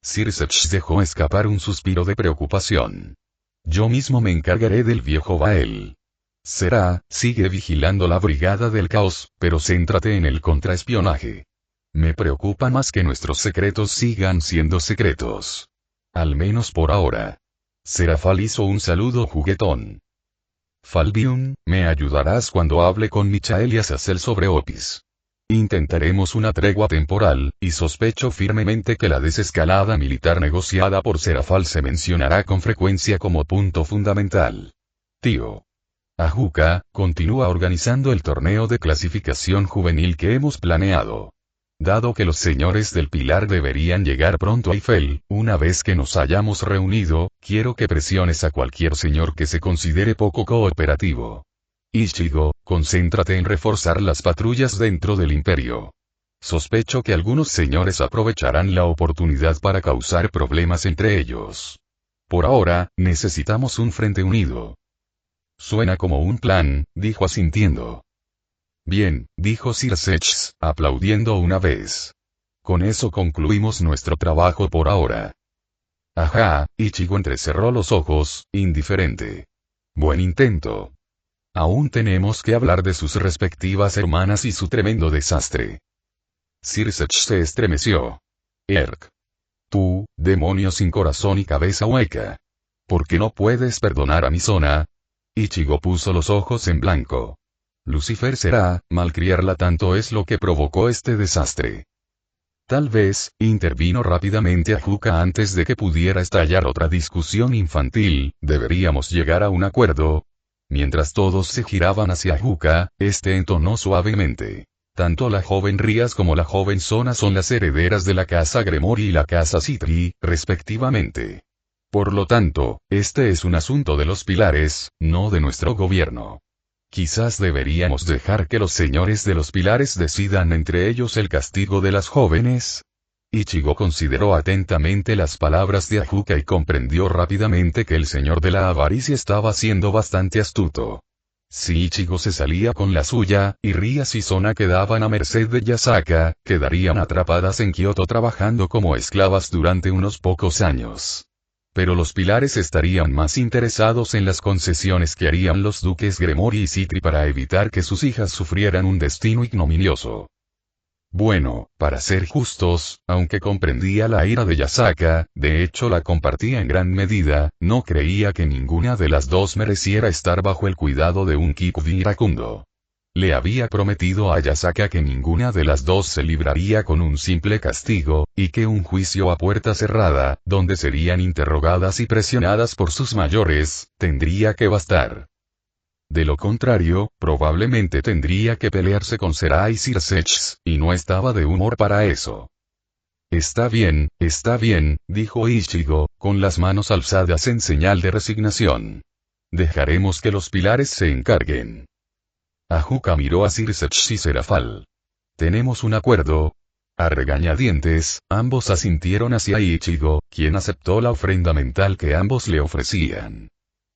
Sir Sechs dejó escapar un suspiro de preocupación. Yo mismo me encargaré del viejo Bael. Sigue vigilando la brigada del caos, pero céntrate en el contraespionaje. Me preocupa más que nuestros secretos sigan siendo secretos. Al menos por ahora. Serafal hizo un saludo juguetón. Falbium, me ayudarás cuando hable con Michael y Azazel sobre Opis. Intentaremos una tregua temporal, y sospecho firmemente que la desescalada militar negociada por Serafal se mencionará con frecuencia como punto fundamental. Tío. Ajuka, continúa organizando el torneo de clasificación juvenil que hemos planeado. Dado que los señores del Pilar deberían llegar pronto a Eiffel, una vez que nos hayamos reunido, quiero que presiones a cualquier señor que se considere poco cooperativo. Ichigo, concéntrate en reforzar las patrullas dentro del imperio. Sospecho que algunos señores aprovecharán la oportunidad para causar problemas entre ellos. Por ahora, necesitamos un frente unido. Suena como un plan, dijo asintiendo. Bien, dijo Sir Sechs, aplaudiendo una vez. Con eso concluimos nuestro trabajo por ahora. Ajá, Ichigo entrecerró los ojos, indiferente. Buen intento. Aún tenemos que hablar de sus respectivas hermanas y su tremendo desastre. Sir Sechs se estremeció. Tú, demonio sin corazón y cabeza hueca. ¿Por qué no puedes perdonar a mi zona? Ichigo puso los ojos en blanco. Lucifer será, malcriarla tanto es lo que provocó este desastre. Tal vez, intervino rápidamente Ajuka antes de que pudiera estallar otra discusión infantil, deberíamos llegar a un acuerdo. Mientras todos se giraban hacia Ajuka, este entonó suavemente. Tanto la joven Rías como la joven Sona son las herederas de la casa Gremory y la casa Citri, respectivamente. Por lo tanto, este es un asunto de los pilares, no de nuestro gobierno. Quizás deberíamos dejar que los señores de los pilares decidan entre ellos el castigo de las jóvenes. Ichigo consideró atentamente las palabras de Ajuka y comprendió rápidamente que el señor de la avaricia estaba siendo bastante astuto. Si Ichigo se salía con la suya, y Rias y Sona quedaban a merced de Yasaka, quedarían atrapadas en Kioto trabajando como esclavas durante unos pocos años. Pero los pilares estarían más interesados en las concesiones que harían los duques Gremori y Citri para evitar que sus hijas sufrieran un destino ignominioso. Bueno, para ser justos, aunque comprendía la ira de Yasaka, de hecho la compartía en gran medida, no creía que ninguna de las dos mereciera estar bajo el cuidado de un Kikubi iracundo. Le había prometido a Yasaka que ninguna de las dos se libraría con un simple castigo, y que un juicio a puerta cerrada, donde serían interrogadas y presionadas por sus mayores, tendría que bastar. De lo contrario, probablemente tendría que pelearse con Serai Circex, y no estaba de humor para eso. Está bien, dijo Ichigo, con las manos alzadas en señal de resignación. Dejaremos que los pilares se encarguen. Ajuka miró a Circex y Serafal. ¿Tenemos un acuerdo? A regañadientes, ambos asintieron hacia Ichigo, quien aceptó la ofrenda mental que ambos le ofrecían.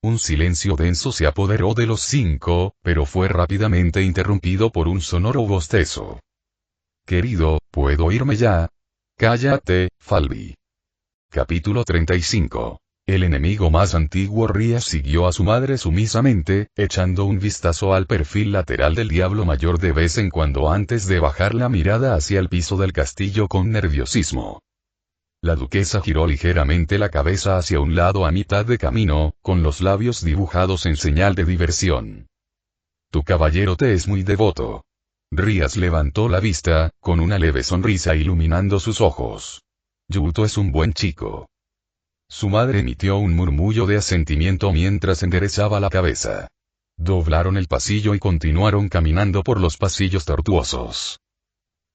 Un silencio denso se apoderó de los cinco, pero fue rápidamente interrumpido por un sonoro bostezo. Querido, ¿puedo irme ya? Cállate, Falbi. Capítulo 35. El enemigo más antiguo. Rias siguió a su madre sumisamente, echando un vistazo al perfil lateral del diablo mayor de vez en cuando antes de bajar la mirada hacia el piso del castillo con nerviosismo. La duquesa giró ligeramente la cabeza hacia un lado a mitad de camino, con los labios dibujados en señal de diversión. Tu caballero te es muy devoto. Rias levantó la vista, con una leve sonrisa iluminando sus ojos. Yuto es un buen chico. Su madre emitió un murmullo de asentimiento mientras enderezaba la cabeza. Doblaron el pasillo y continuaron caminando por los pasillos tortuosos.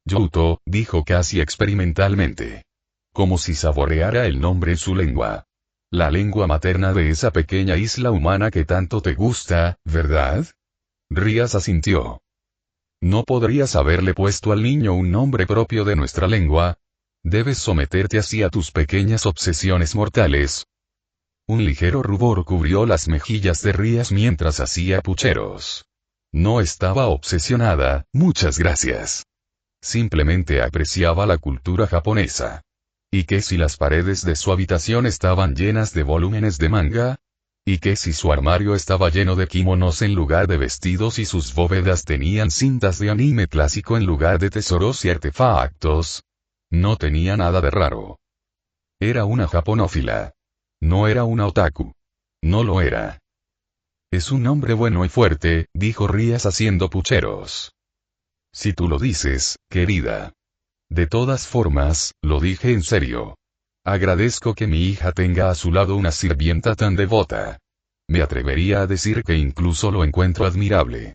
Yuto, dijo casi experimentalmente. Como si saboreara el nombre en su lengua. La lengua materna de esa pequeña isla humana que tanto te gusta, ¿verdad? Rias asintió. ¿No podrías haberle puesto al niño un nombre propio de nuestra lengua? Debes someterte así a tus pequeñas obsesiones mortales. Un ligero rubor cubrió las mejillas de Rias mientras hacía pucheros. No estaba obsesionada, muchas gracias. Simplemente apreciaba la cultura japonesa. ¿Y qué si las paredes de su habitación estaban llenas de volúmenes de manga? ¿Y qué si su armario estaba lleno de kimonos en lugar de vestidos y sus bóvedas tenían cintas de anime clásico en lugar de tesoros y artefactos? No tenía nada de raro. Era una japonófila. No era una otaku. No lo era. Es un hombre bueno y fuerte, dijo Rias haciendo pucheros. Si tú lo dices, querida. De todas formas, lo dije en serio. Agradezco que mi hija tenga a su lado una sirvienta tan devota. Me atrevería a decir que incluso lo encuentro admirable.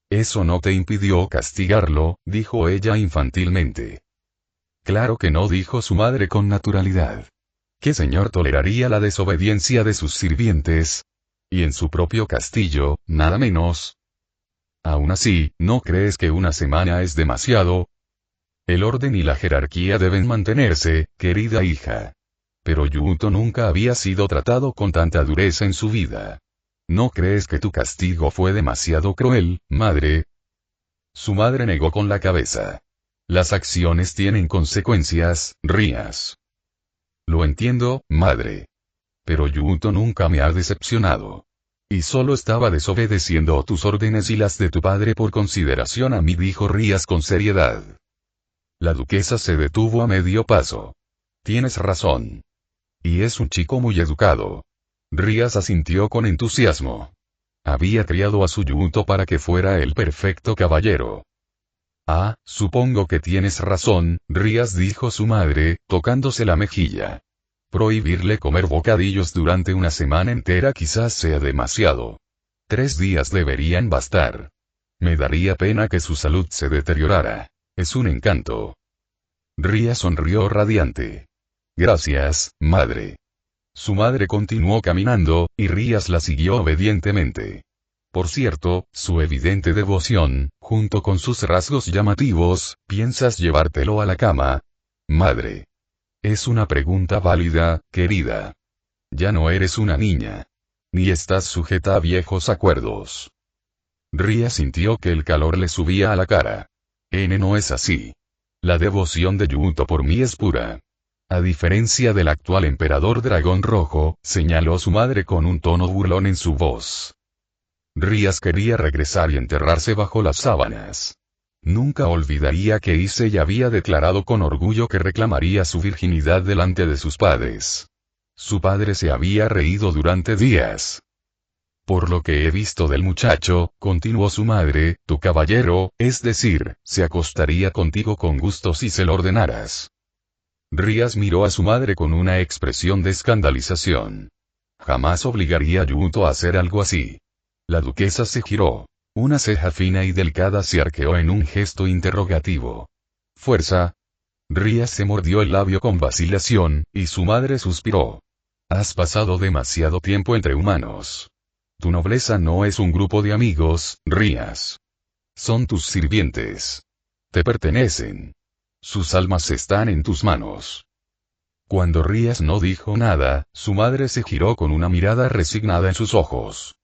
Eso no te impidió castigarlo, dijo ella infantilmente. Claro que no, dijo su madre con naturalidad. ¿Qué señor toleraría la desobediencia de sus sirvientes? Y en su propio castillo, nada menos. Aún así, ¿no crees que una semana es demasiado? El orden y la jerarquía deben mantenerse, querida hija. Pero Yuto nunca había sido tratado con tanta dureza en su vida. ¿No crees que tu castigo fue demasiado cruel, madre? Su madre negó con la cabeza. Las acciones tienen consecuencias, Rias. Lo entiendo, madre. Pero Yuto nunca me ha decepcionado. Y solo estaba desobedeciendo tus órdenes y las de tu padre por consideración a mí, dijo Rias con seriedad. La duquesa se detuvo a medio paso. Tienes razón. Y es un chico muy educado. Rias asintió con entusiasmo. Había criado a su Yuto para que fuera el perfecto caballero. Ah, supongo que tienes razón, Rias, dijo su madre, tocándose la mejilla. Prohibirle comer bocadillos durante una semana entera quizás sea demasiado. 3 días deberían bastar. Me daría pena que su salud se deteriorara. Es un encanto. Rias sonrió radiante. Gracias, madre. Su madre continuó caminando, y Rias la siguió obedientemente. Por cierto, su evidente devoción, junto con sus rasgos llamativos, ¿piensas llevártelo a la cama? Madre. Es una pregunta válida, querida. Ya no eres una niña. Ni estás sujeta a viejos acuerdos. Ria sintió que el calor le subía a la cara. No es así. La devoción de Yuto por mí es pura. A diferencia del actual emperador dragón rojo, señaló su madre con un tono burlón en su voz. Rias quería regresar y enterrarse bajo las sábanas. Nunca olvidaría que Issei había declarado con orgullo que reclamaría su virginidad delante de sus padres. Su padre se había reído durante días. Por lo que he visto del muchacho, continuó su madre, tu caballero, es decir, se acostaría contigo con gusto si se lo ordenaras. Rias miró a su madre con una expresión de escandalización. Jamás obligaría a Yuto a hacer algo así. La duquesa se giró. Una ceja fina y delgada se arqueó en un gesto interrogativo. ¿Fuerza? Rias se mordió el labio con vacilación, y su madre suspiró. Has pasado demasiado tiempo entre humanos. Tu nobleza no es un grupo de amigos, Rias. Son tus sirvientes. Te pertenecen. Sus almas están en tus manos. Cuando Rias no dijo nada, su madre se giró con una mirada resignada en sus ojos.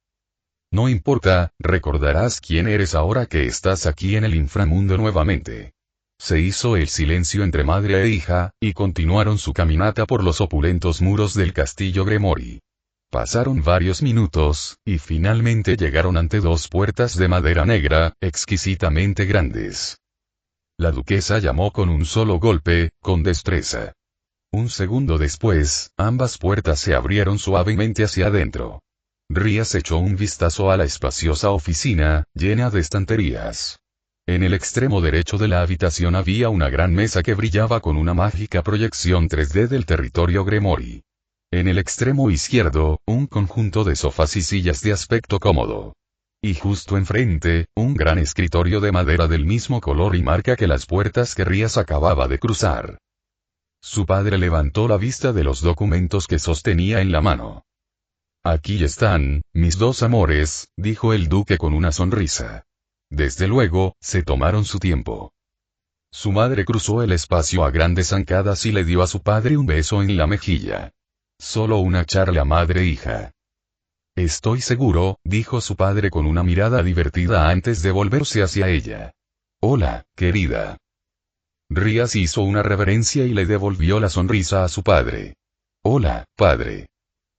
No importa, recordarás quién eres ahora que estás aquí en el inframundo nuevamente. Se hizo el silencio entre madre e hija, y continuaron su caminata por los opulentos muros del castillo Gremory. Pasaron varios minutos, y finalmente llegaron ante dos puertas de madera negra, exquisitamente grandes. La duquesa llamó con un solo golpe, con destreza. Un segundo después, ambas puertas se abrieron suavemente hacia adentro. Rias echó un vistazo a la espaciosa oficina, llena de estanterías. En el extremo derecho de la habitación había una gran mesa que brillaba con una mágica proyección 3D del territorio Gremory. En el extremo izquierdo, un conjunto de sofás y sillas de aspecto cómodo. Y justo enfrente, un gran escritorio de madera del mismo color y marca que las puertas que Rias acababa de cruzar. Su padre levantó la vista de los documentos que sostenía en la mano. Aquí están, mis dos amores, dijo el duque con una sonrisa. Desde luego, se tomaron su tiempo. Su madre cruzó el espacio a grandes zancadas y le dio a su padre un beso en la mejilla. Solo una charla madre-hija. Estoy seguro, dijo su padre con una mirada divertida antes de volverse hacia ella. Hola, querida. Rias hizo una reverencia y le devolvió la sonrisa a su padre. Hola, padre.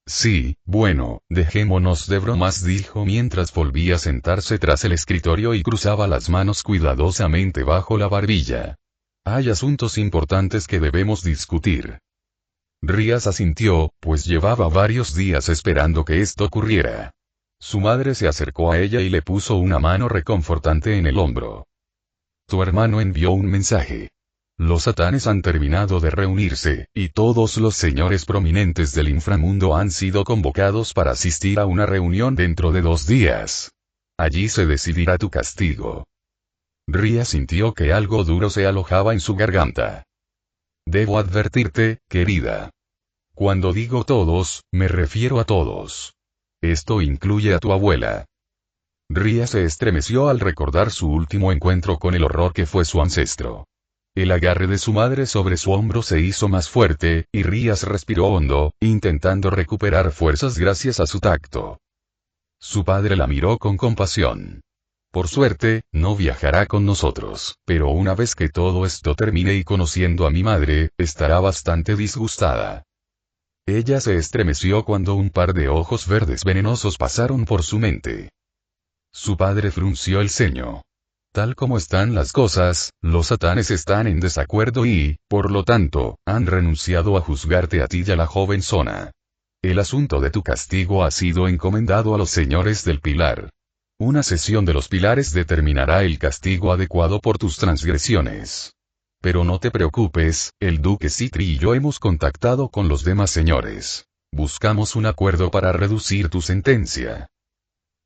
Sí, bueno, dejémonos de bromas, dijo mientras volvía a sentarse tras el escritorio y cruzaba las manos cuidadosamente bajo la barbilla. Hay asuntos importantes que debemos discutir. Rias asintió, pues llevaba varios días esperando que esto ocurriera. Su madre se acercó a ella y le puso una mano reconfortante en el hombro. Tu hermano envió un mensaje. Los satanes han terminado de reunirse, y todos los señores prominentes del inframundo han sido convocados para asistir a una reunión dentro de 2 días. Allí se decidirá tu castigo. Ria sintió que algo duro se alojaba en su garganta. Debo advertirte, querida. Cuando digo todos, me refiero a todos. Esto incluye a tu abuela. Ria se estremeció al recordar su último encuentro con el horror que fue su ancestro. El agarre de su madre sobre su hombro se hizo más fuerte, y Rias respiró hondo, intentando recuperar fuerzas gracias a su tacto. Su padre la miró con compasión. Por suerte, no viajará con nosotros, pero una vez que todo esto termine y conociendo a mi madre, estará bastante disgustada. Ella se estremeció cuando un par de ojos verdes venenosos pasaron por su mente. Su padre frunció el ceño. Tal como están las cosas, los satanes están en desacuerdo y, por lo tanto, han renunciado a juzgarte a ti y a la joven Sona. El asunto de tu castigo ha sido encomendado a los señores del Pilar. Una sesión de los Pilares determinará el castigo adecuado por tus transgresiones. Pero no te preocupes, el duque Citri y yo hemos contactado con los demás señores. Buscamos un acuerdo para reducir tu sentencia.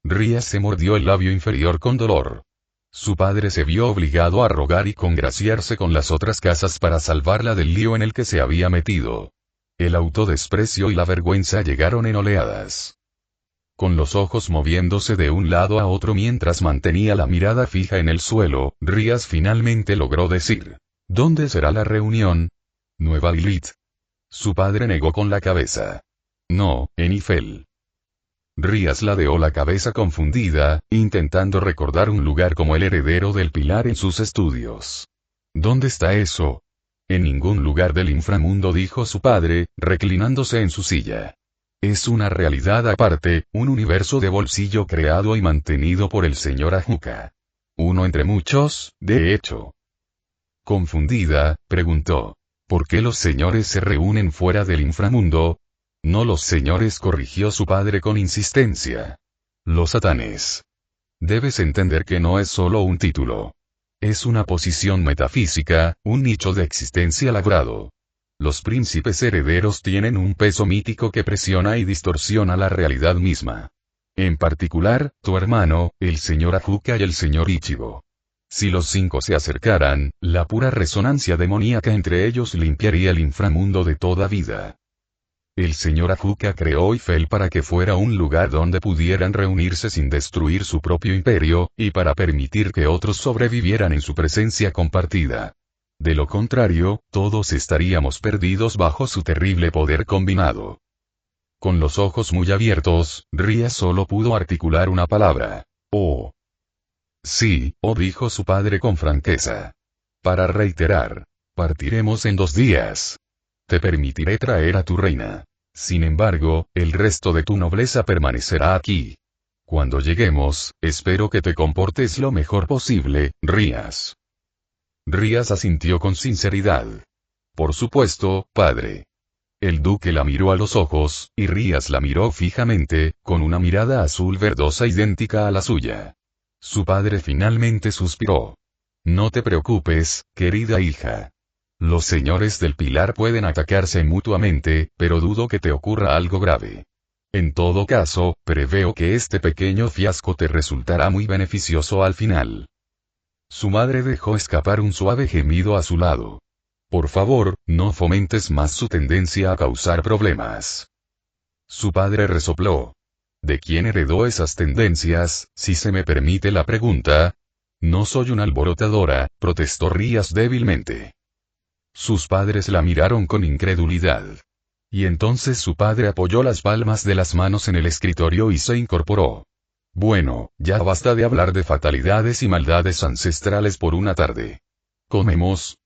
Rias se mordió el labio inferior con dolor. Su padre se vio obligado a rogar y congraciarse con las otras casas para salvarla del lío en el que se había metido. El autodesprecio y la vergüenza llegaron en oleadas. Con los ojos moviéndose de un lado a otro mientras mantenía la mirada fija en el suelo, Rías finalmente logró decir: ¿Dónde será la reunión? Nueva Lilith. Su padre negó con la cabeza. No, en Ifel. Rías ladeó la cabeza confundida, intentando recordar un lugar como el heredero del pilar en sus estudios. ¿Dónde está eso? En ningún lugar del inframundo, dijo su padre, reclinándose en su silla. Es una realidad aparte, un universo de bolsillo creado y mantenido por el señor Ajuka. Uno entre muchos, de hecho. Confundida, preguntó: ¿por qué los señores se reúnen fuera del inframundo? No los señores, corrigió su padre con insistencia. Los satanes. Debes entender que no es solo un título. Es una posición metafísica, un nicho de existencia labrado. Los príncipes herederos tienen un peso mítico que presiona y distorsiona la realidad misma. En particular, tu hermano, el señor Ajuka y el señor Ichigo. Si los 5 se acercaran, la pura resonancia demoníaca entre ellos limpiaría el inframundo de toda vida. El señor Ajuka creó Ifel para que fuera un lugar donde pudieran reunirse sin destruir su propio imperio, y para permitir que otros sobrevivieran en su presencia compartida. De lo contrario, todos estaríamos perdidos bajo su terrible poder combinado. Con los ojos muy abiertos, Rías solo pudo articular una palabra: oh. Sí, dijo su padre con franqueza. Para reiterar, partiremos en 2 días. Te permitiré traer a tu reina. Sin embargo, el resto de tu nobleza permanecerá aquí. Cuando lleguemos, espero que te comportes lo mejor posible, Rías. Rías asintió con sinceridad. Por supuesto, padre. El duque la miró a los ojos, y Rías la miró fijamente, con una mirada azul verdosa idéntica a la suya. Su padre finalmente suspiró. No te preocupes, querida hija. Los señores del Pilar pueden atacarse mutuamente, pero dudo que te ocurra algo grave. En todo caso, preveo que este pequeño fiasco te resultará muy beneficioso al final. Su madre dejó escapar un suave gemido a su lado. Por favor, no fomentes más su tendencia a causar problemas. Su padre resopló. ¿De quién heredó esas tendencias, si se me permite la pregunta? No soy una alborotadora, protestó Rías débilmente. Sus padres la miraron con incredulidad. Y entonces su padre apoyó las palmas de las manos en el escritorio y se incorporó. Bueno, ya basta de hablar de fatalidades y maldades ancestrales por una tarde. ¿Comemos?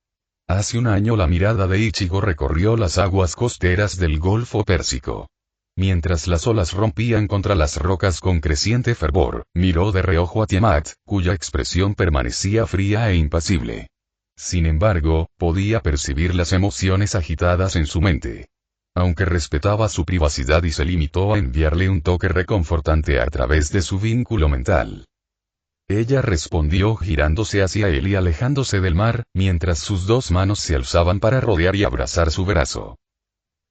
Hace un año la mirada de Ichigo recorrió las aguas costeras del Golfo Pérsico. Mientras las olas rompían contra las rocas con creciente fervor, miró de reojo a Tiamat, cuya expresión permanecía fría e impasible. Sin embargo, podía percibir las emociones agitadas en su mente. Aunque respetaba su privacidad y se limitó a enviarle un toque reconfortante a través de su vínculo mental. Ella respondió girándose hacia él y alejándose del mar, mientras sus 2 manos se alzaban para rodear y abrazar su brazo.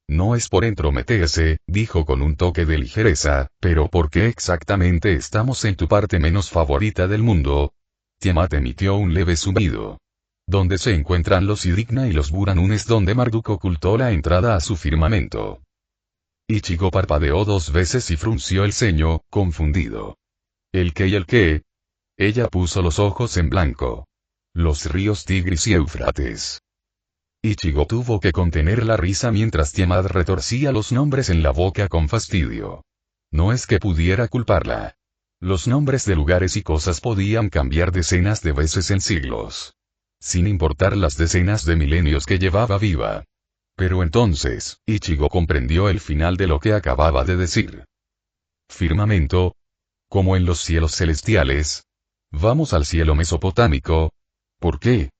No es por entrometerse, dijo con un toque de ligereza, pero ¿por qué exactamente estamos en tu parte menos favorita del mundo? Tiamat emitió un leve zumbido. ¿Dónde se encuentran los Idigna y los Buranunes donde Marduk ocultó la entrada a su firmamento? Ichigo parpadeó 2 veces y frunció el ceño, confundido. ¿El qué y el qué? Ella puso los ojos en blanco. Los ríos Tigris y Éufrates. Ichigo tuvo que contener la risa mientras Tiamat retorcía los nombres en la boca con fastidio. No es que pudiera culparla. Los nombres de lugares y cosas podían cambiar decenas de veces en siglos. Sin importar las decenas de milenios que llevaba viva. Pero entonces, Ichigo comprendió el final de lo que acababa de decir. Firmamento. Como en los cielos celestiales. Vamos al cielo mesopotámico. ¿Por qué?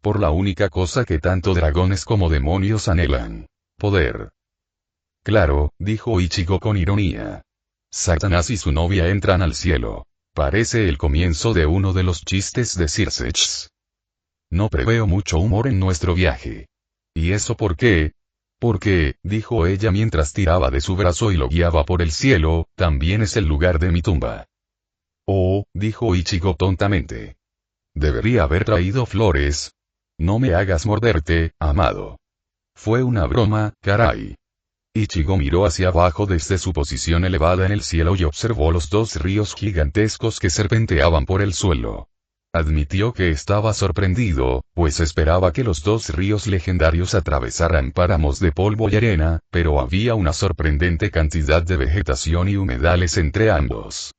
Por la única cosa que tanto dragones como demonios anhelan. Poder. Claro, dijo Ichigo con ironía. Satanás y su novia entran al cielo. Parece el comienzo de uno de los chistes de Circe. No preveo mucho humor en nuestro viaje. ¿Y eso por qué? Porque, dijo ella mientras tiraba de su brazo y lo guiaba por el cielo, también es el lugar de mi tumba. Oh, dijo Ichigo tontamente. Debería haber traído flores. No me hagas morderte, amado. Fue una broma, caray. Ichigo miró hacia abajo desde su posición elevada en el cielo y observó los dos ríos gigantescos que serpenteaban por el suelo. Admitió que estaba sorprendido, pues esperaba que los dos ríos legendarios atravesaran páramos de polvo y arena, pero había una sorprendente cantidad de vegetación y humedales entre ambos.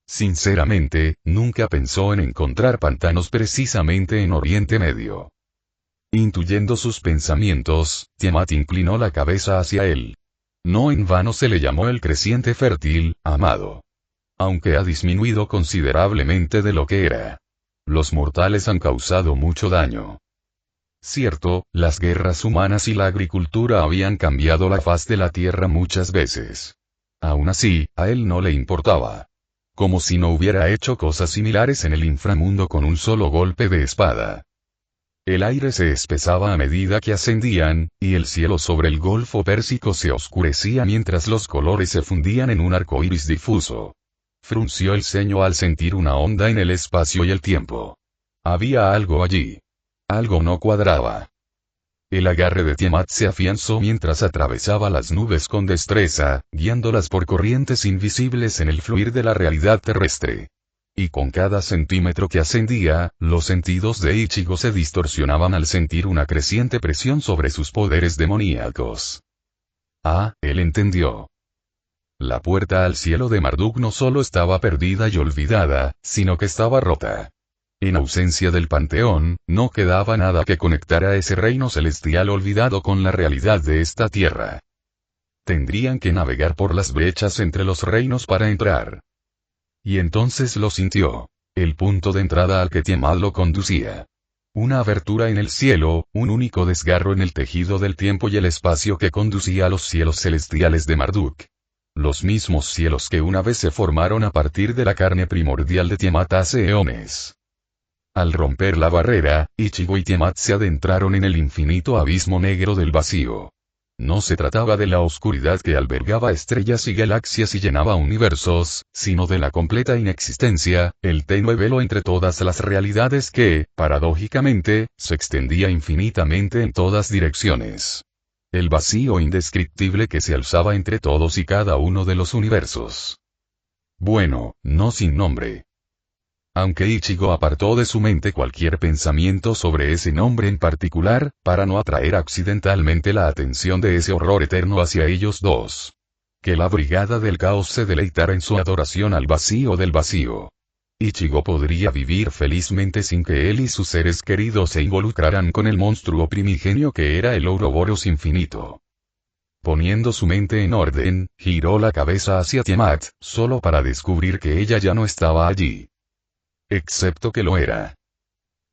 Sinceramente, nunca pensó en encontrar pantanos precisamente en Oriente Medio. Intuyendo sus pensamientos, Tiamat inclinó la cabeza hacia él. No en vano se le llamó el creciente fértil, amado. Aunque ha disminuido considerablemente de lo que era. Los mortales han causado mucho daño. Cierto, las guerras humanas y la agricultura habían cambiado la faz de la tierra muchas veces. Aún así, a él no le importaba. Como si no hubiera hecho cosas similares en el inframundo con un solo golpe de espada. El aire se espesaba a medida que ascendían, y el cielo sobre el Golfo Pérsico se oscurecía mientras los colores se fundían en un arco iris difuso. Frunció el ceño al sentir una onda en el espacio y el tiempo. Había algo allí. Algo no cuadraba. El agarre de Tiamat se afianzó mientras atravesaba las nubes con destreza, guiándolas por corrientes invisibles en el fluir de la realidad terrestre. Y con cada centímetro que ascendía, los sentidos de Ichigo se distorsionaban al sentir una creciente presión sobre sus poderes demoníacos. Ah, él entendió. La puerta al cielo de Marduk no solo estaba perdida y olvidada, sino que estaba rota. En ausencia del panteón, no quedaba nada que conectara a ese reino celestial olvidado con la realidad de esta tierra. Tendrían que navegar por las brechas entre los reinos para entrar. Y entonces lo sintió. El punto de entrada al que Tiamat lo conducía. Una abertura en el cielo, un único desgarro en el tejido del tiempo y el espacio que conducía a los cielos celestiales de Marduk. Los mismos cielos que una vez se formaron a partir de la carne primordial de Tiamat hace eones. Al romper la barrera, Ichigo y Tiamat se adentraron en el infinito abismo negro del vacío. No se trataba de la oscuridad que albergaba estrellas y galaxias y llenaba universos, sino de la completa inexistencia, el tenue velo entre todas las realidades que, paradójicamente, se extendía infinitamente en todas direcciones. El vacío indescriptible que se alzaba entre todos y cada uno de los universos. Bueno, no sin nombre. Aunque Ichigo apartó de su mente cualquier pensamiento sobre ese nombre en particular, para no atraer accidentalmente la atención de ese horror eterno hacia ellos dos. Que la brigada del caos se deleitara en su adoración al vacío del vacío. Ichigo podría vivir felizmente sin que él y sus seres queridos se involucraran con el monstruo primigenio que era el Ouroboros infinito. Poniendo su mente en orden, giró la cabeza hacia Tiamat, solo para descubrir que ella ya no estaba allí. Excepto que lo era.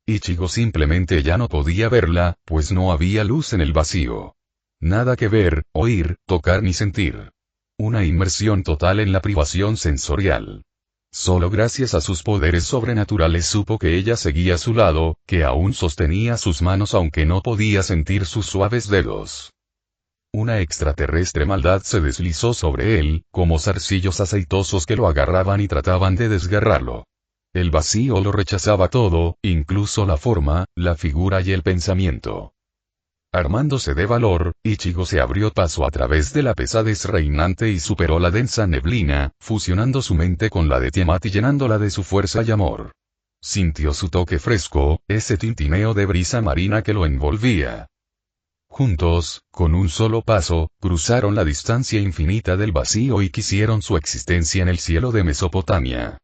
Ichigo simplemente ya no podía verla, pues no había luz en el vacío. Nada que ver, oír, tocar ni sentir. Una inmersión total en la privación sensorial. Solo gracias a sus poderes sobrenaturales supo que ella seguía a su lado, que aún sostenía sus manos aunque no podía sentir sus suaves dedos. Una extraterrestre maldad se deslizó sobre él, como zarcillos aceitosos que lo agarraban y trataban de desgarrarlo. El vacío lo rechazaba todo, incluso la forma, la figura y el pensamiento. Armándose de valor, Ichigo se abrió paso a través de la pesadez reinante y superó la densa neblina, fusionando su mente con la de Tiamat y llenándola de su fuerza y amor. Sintió su toque fresco, ese tintineo de brisa marina que lo envolvía. Juntos, con un solo paso, cruzaron la distancia infinita del vacío y quisieron su existencia en el cielo de Mesopotamia.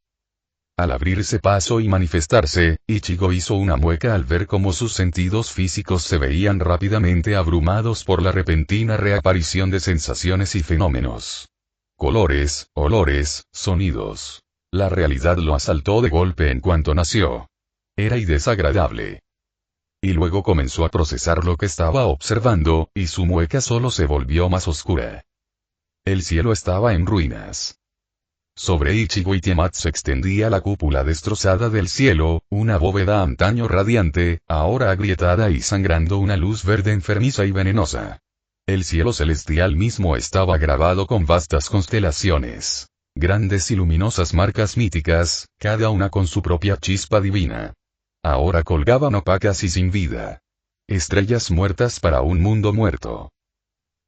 Al abrirse paso y manifestarse, Ichigo hizo una mueca al ver cómo sus sentidos físicos se veían rápidamente abrumados por la repentina reaparición de sensaciones y fenómenos. Colores, olores, sonidos. La realidad lo asaltó de golpe en cuanto nació. Era desagradable. Y luego comenzó a procesar lo que estaba observando, y su mueca solo se volvió más oscura. El cielo estaba en ruinas. Sobre Ichigo y Tiamat se extendía la cúpula destrozada del cielo, una bóveda antaño radiante, ahora agrietada y sangrando una luz verde enfermiza y venenosa. El cielo celestial mismo estaba grabado con vastas constelaciones. Grandes y luminosas marcas míticas, cada una con su propia chispa divina. Ahora colgaban opacas y sin vida. Estrellas muertas para un mundo muerto.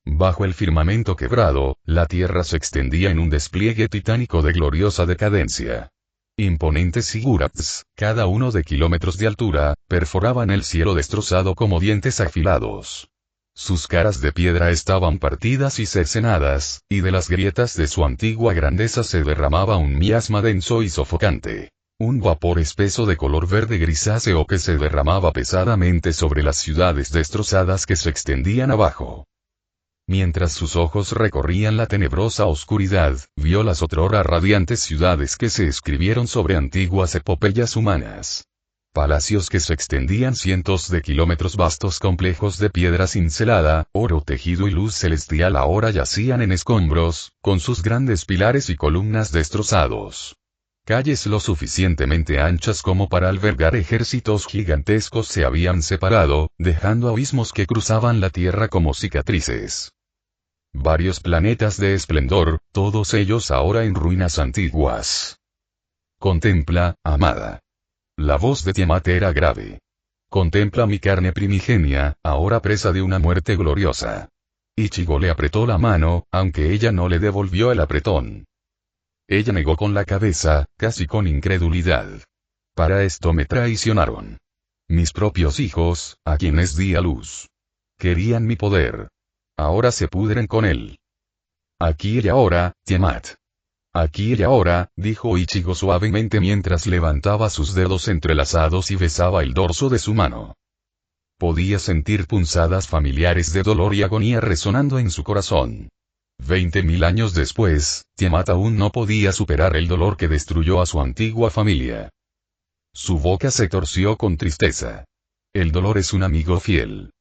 Bajo el firmamento quebrado, la tierra se extendía en un despliegue titánico de gloriosa decadencia. Imponentes zigurats, cada uno de kilómetros de altura, perforaban el cielo destrozado como dientes afilados. Sus caras de piedra estaban partidas y cercenadas, y de las grietas de su antigua grandeza se derramaba un miasma denso y sofocante. Un vapor espeso de color verde grisáceo que se derramaba pesadamente sobre las ciudades destrozadas que se extendían abajo. Mientras sus ojos recorrían la tenebrosa oscuridad, vio las otrora radiantes ciudades que se escribieron sobre antiguas epopeyas humanas. Palacios que se extendían cientos de kilómetros vastos complejos de piedra cincelada, oro tejido y luz celestial ahora yacían en escombros, con sus grandes pilares y columnas destrozados. Calles lo suficientemente anchas como para albergar ejércitos gigantescos se habían separado, dejando abismos que cruzaban la tierra como cicatrices. Varios planetas de esplendor, todos ellos ahora en ruinas antiguas. Contempla, amada. La voz de Tiamat era grave. Contempla mi carne primigenia, ahora presa de una muerte gloriosa. Ichigo le apretó la mano, aunque ella no le devolvió el apretón. Ella negó con la cabeza, casi con incredulidad. Para esto me traicionaron. Mis propios hijos, a quienes di a luz. Querían mi poder. Ahora se pudren con él. Aquí y ahora, Tiamat. Aquí y ahora, dijo Ichigo suavemente mientras levantaba sus dedos entrelazados y besaba el dorso de su mano. Podía sentir punzadas familiares de dolor y agonía resonando en su corazón. 20.000 años después, Tiamat aún no podía superar el dolor que destruyó a su antigua familia. Su boca se torció con tristeza. El dolor es un amigo fiel.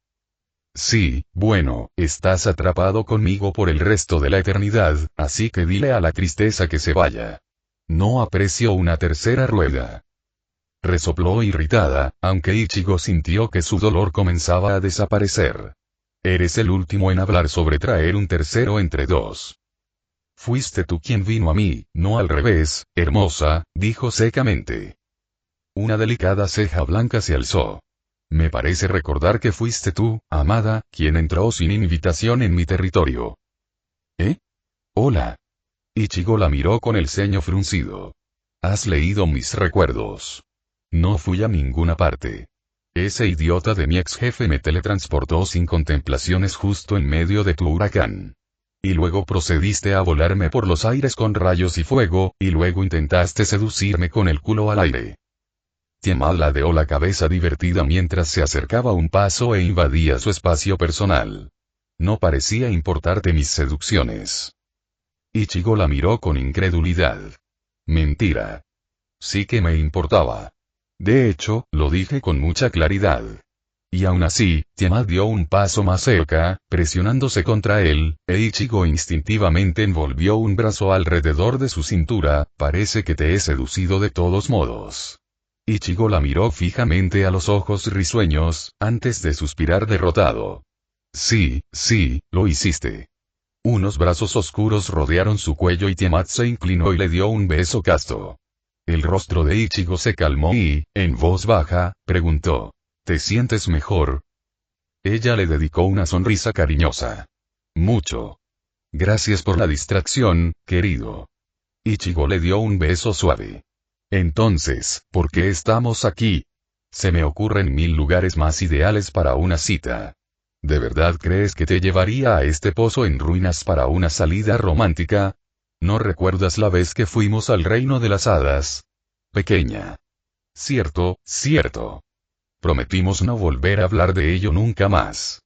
Sí, bueno, estás atrapado conmigo por el resto de la eternidad, así que dile a la tristeza que se vaya. No aprecio una tercera rueda. Resopló irritada, aunque Ichigo sintió que su dolor comenzaba a desaparecer. Eres el último en hablar sobre traer un tercero entre dos. Fuiste tú quien vino a mí, no al revés, hermosa, dijo secamente. Una delicada ceja blanca se alzó. Me parece recordar que fuiste tú, amada, quien entró sin invitación en mi territorio. ¿Eh? Hola. Ichigo la miró con el ceño fruncido. Has leído mis recuerdos. No fui a ninguna parte. Ese idiota de mi ex jefe me teletransportó sin contemplaciones justo en medio de tu huracán. Y luego procediste a volarme por los aires con rayos y fuego, y luego intentaste seducirme con el culo al aire. Tiamat ladeó la cabeza divertida mientras se acercaba un paso e invadía su espacio personal. No parecía importarte mis seducciones. Ichigo la miró con incredulidad. Mentira. Sí que me importaba. De hecho, lo dije con mucha claridad. Y aún así, Tiamat dio un paso más cerca, presionándose contra él, e Ichigo instintivamente envolvió un brazo alrededor de su cintura. Parece que te he seducido de todos modos. Ichigo la miró fijamente a los ojos risueños, antes de suspirar derrotado. Sí, lo hiciste. Unos brazos oscuros rodearon su cuello y Tiamat se inclinó y le dio un beso casto. El rostro de Ichigo se calmó y, en voz baja, preguntó. ¿Te sientes mejor? Ella le dedicó una sonrisa cariñosa. Mucho. Gracias por la distracción, querido. Ichigo le dio un beso suave. Entonces, ¿por qué estamos aquí? Se me ocurren 1000 lugares más ideales para una cita. ¿De verdad crees que te llevaría a este pozo en ruinas para una salida romántica? ¿No recuerdas la vez que fuimos al reino de las hadas? Pequeña. Cierto. Prometimos no volver a hablar de ello nunca más.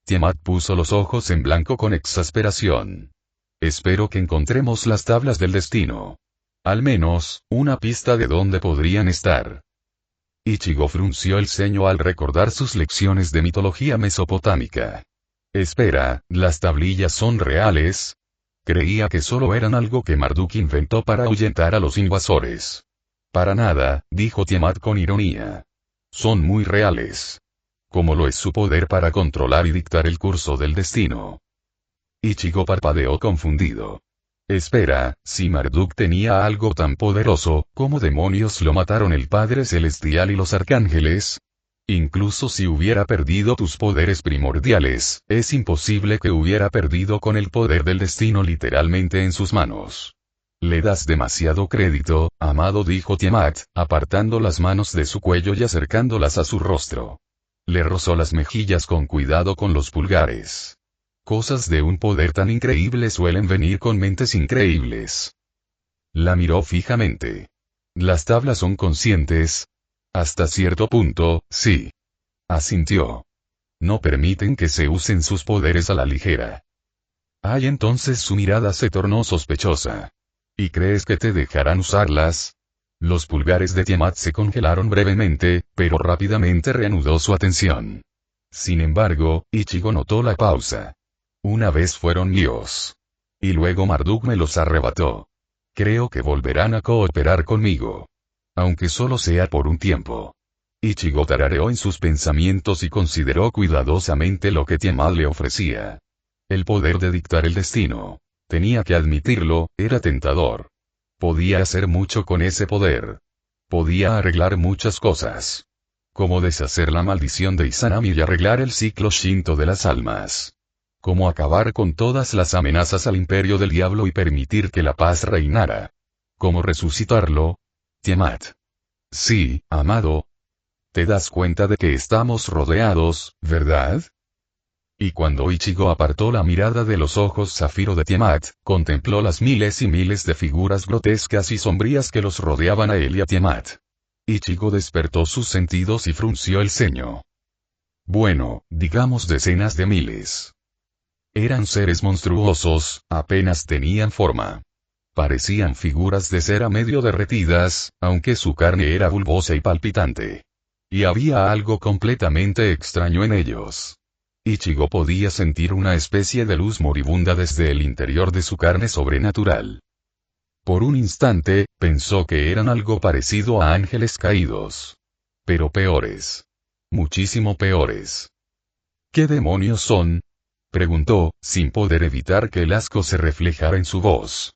Tiamat puso los ojos en blanco con exasperación. Espero que encontremos las tablas del destino. Al menos, una pista de dónde podrían estar. Ichigo frunció el ceño al recordar sus lecciones de mitología mesopotámica. Espera, ¿las tablillas son reales? Creía que solo eran algo que Marduk inventó para ahuyentar a los invasores. Para nada, dijo Tiamat con ironía. Son muy reales. Como lo es su poder para controlar y dictar el curso del destino. Ichigo parpadeó confundido. Espera, si Marduk tenía algo tan poderoso, ¿cómo demonios lo mataron el Padre Celestial y los arcángeles? Incluso si hubiera perdido tus poderes primordiales, es imposible que hubiera perdido con el poder del destino literalmente en sus manos. Le das demasiado crédito, amado, dijo Tiamat, apartando las manos de su cuello y acercándolas a su rostro. Le rozó las mejillas con cuidado con los pulgares. Cosas de un poder tan increíble suelen venir con mentes increíbles. La miró fijamente. Las tablas son conscientes. Hasta cierto punto, sí. Asintió. No permiten que se usen sus poderes a la ligera. Ay, entonces su mirada se tornó sospechosa. ¿Y crees que te dejarán usarlas? Los pulgares de Tiamat se congelaron brevemente, pero rápidamente reanudó su atención. Sin embargo, Ichigo notó la pausa. Una vez fueron míos. Y luego Marduk me los arrebató. Creo que volverán a cooperar conmigo. Aunque solo sea por un tiempo. Ichigo tarareó en sus pensamientos y consideró cuidadosamente lo que Tiamat le ofrecía. El poder de dictar el destino. Tenía que admitirlo, era tentador. Podía hacer mucho con ese poder. Podía arreglar muchas cosas. Como deshacer la maldición de Izanami y arreglar el ciclo Shinto de las almas. Como acabar con todas las amenazas al imperio del diablo y permitir que la paz reinara. Como resucitarlo. Tiamat. Sí, amado. Te das cuenta de que estamos rodeados, ¿verdad? Y cuando Ichigo apartó la mirada de los ojos zafiro de Tiamat, contempló las miles y miles de figuras grotescas y sombrías que los rodeaban a él y a Tiamat. Ichigo despertó sus sentidos y frunció el ceño. Bueno, digamos decenas de miles. Eran seres monstruosos, apenas tenían forma. Parecían figuras de cera medio derretidas, aunque su carne era bulbosa y palpitante. Y había algo completamente extraño en ellos. Ichigo podía sentir una especie de luz moribunda desde el interior de su carne sobrenatural. Por un instante, pensó que eran algo parecido a ángeles caídos. Pero peores. Muchísimo peores. ¿Qué demonios son? Preguntó, sin poder evitar que el asco se reflejara en su voz.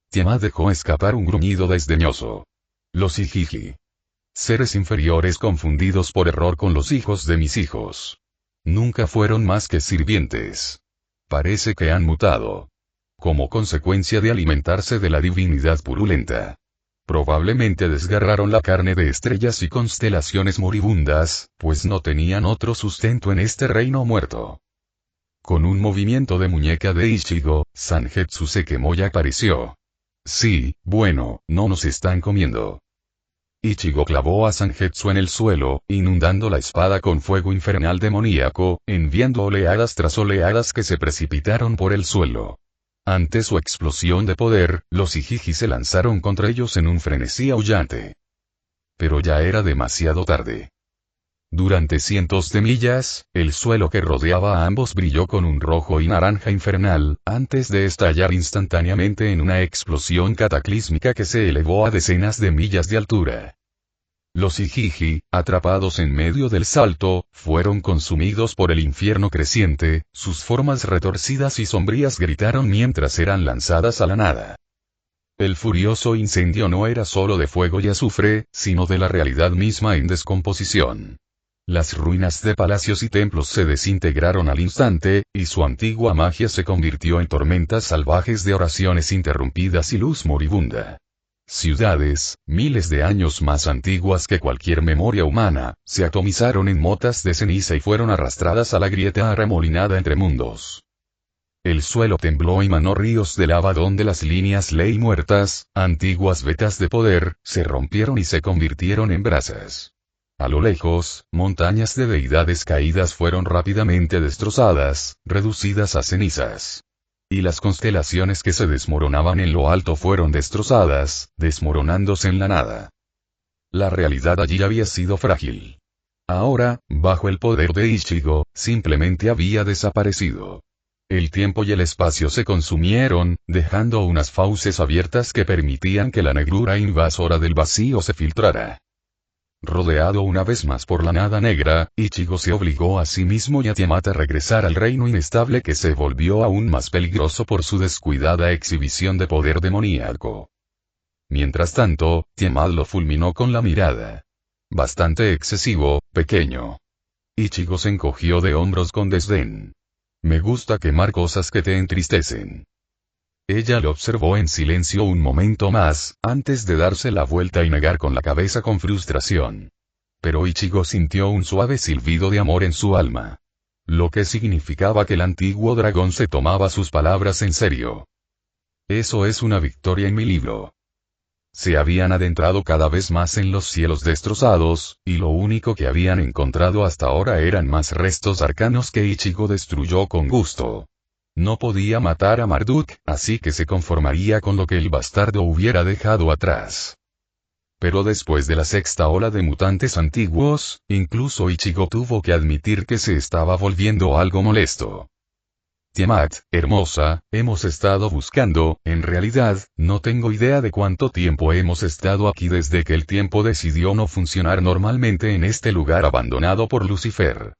Tiamat dejó escapar un gruñido desdeñoso. Los Ijiji. Seres inferiores confundidos por error con los hijos de mis hijos. Nunca fueron más que sirvientes. Parece que han mutado. Como consecuencia de alimentarse de la divinidad purulenta. Probablemente desgarraron la carne de estrellas y constelaciones moribundas, pues no tenían otro sustento en este reino muerto. Con un movimiento de muñeca de Ichigo, Zangetsu se quemó y apareció. Sí, bueno, no nos están comiendo. Ichigo clavó a Zangetsu en el suelo, inundando la espada con fuego infernal demoníaco, enviando oleadas tras oleadas que se precipitaron por el suelo. Ante su explosión de poder, los Ijiji se lanzaron contra ellos en un frenesí aullante. Pero ya era demasiado tarde. Durante cientos de millas, el suelo que rodeaba a ambos brilló con un rojo y naranja infernal, antes de estallar instantáneamente en una explosión cataclísmica que se elevó a decenas de millas de altura. Los Ijiji, atrapados en medio del salto, fueron consumidos por el infierno creciente, sus formas retorcidas y sombrías gritaron mientras eran lanzadas a la nada. El furioso incendio no era solo de fuego y azufre, sino de la realidad misma en descomposición. Las ruinas de palacios y templos se desintegraron al instante, y su antigua magia se convirtió en tormentas salvajes de oraciones interrumpidas y luz moribunda. Ciudades, miles de años más antiguas que cualquier memoria humana, se atomizaron en motas de ceniza y fueron arrastradas a la grieta arremolinada entre mundos. El suelo tembló y manó ríos de lava donde las líneas ley muertas, antiguas vetas de poder, se rompieron y se convirtieron en brasas. A lo lejos, montañas de deidades caídas fueron rápidamente destrozadas, reducidas a cenizas. Y las constelaciones que se desmoronaban en lo alto fueron destrozadas, desmoronándose en la nada. La realidad allí había sido frágil. Ahora, bajo el poder de Ichigo, simplemente había desaparecido. El tiempo y el espacio se consumieron, dejando unas fauces abiertas que permitían que la negrura invasora del vacío se filtrara. Rodeado una vez más por la nada negra, Ichigo se obligó a sí mismo y a Tiamat a regresar al reino inestable que se volvió aún más peligroso por su descuidada exhibición de poder demoníaco. Mientras tanto, Tiamat lo fulminó con la mirada. Bastante excesivo, pequeño. Ichigo se encogió de hombros con desdén. Me gusta quemar cosas que te entristecen. Ella lo observó en silencio un momento más, antes de darse la vuelta y negar con la cabeza con frustración. Pero Ichigo sintió un suave silbido de amor en su alma. Lo que significaba que el antiguo dragón se tomaba sus palabras en serio. Eso es una victoria en mi libro. Se habían adentrado cada vez más en los cielos destrozados, y lo único que habían encontrado hasta ahora eran más restos arcanos que Ichigo destruyó con gusto. No podía matar a Marduk, así que se conformaría con lo que el bastardo hubiera dejado atrás. Pero después de la sexta ola de mutantes antiguos, incluso Ichigo tuvo que admitir que se estaba volviendo algo molesto. Tiamat, hermosa, hemos estado buscando, en realidad, no tengo idea de cuánto tiempo hemos estado aquí desde que el tiempo decidió no funcionar normalmente en este lugar abandonado por Lucifer.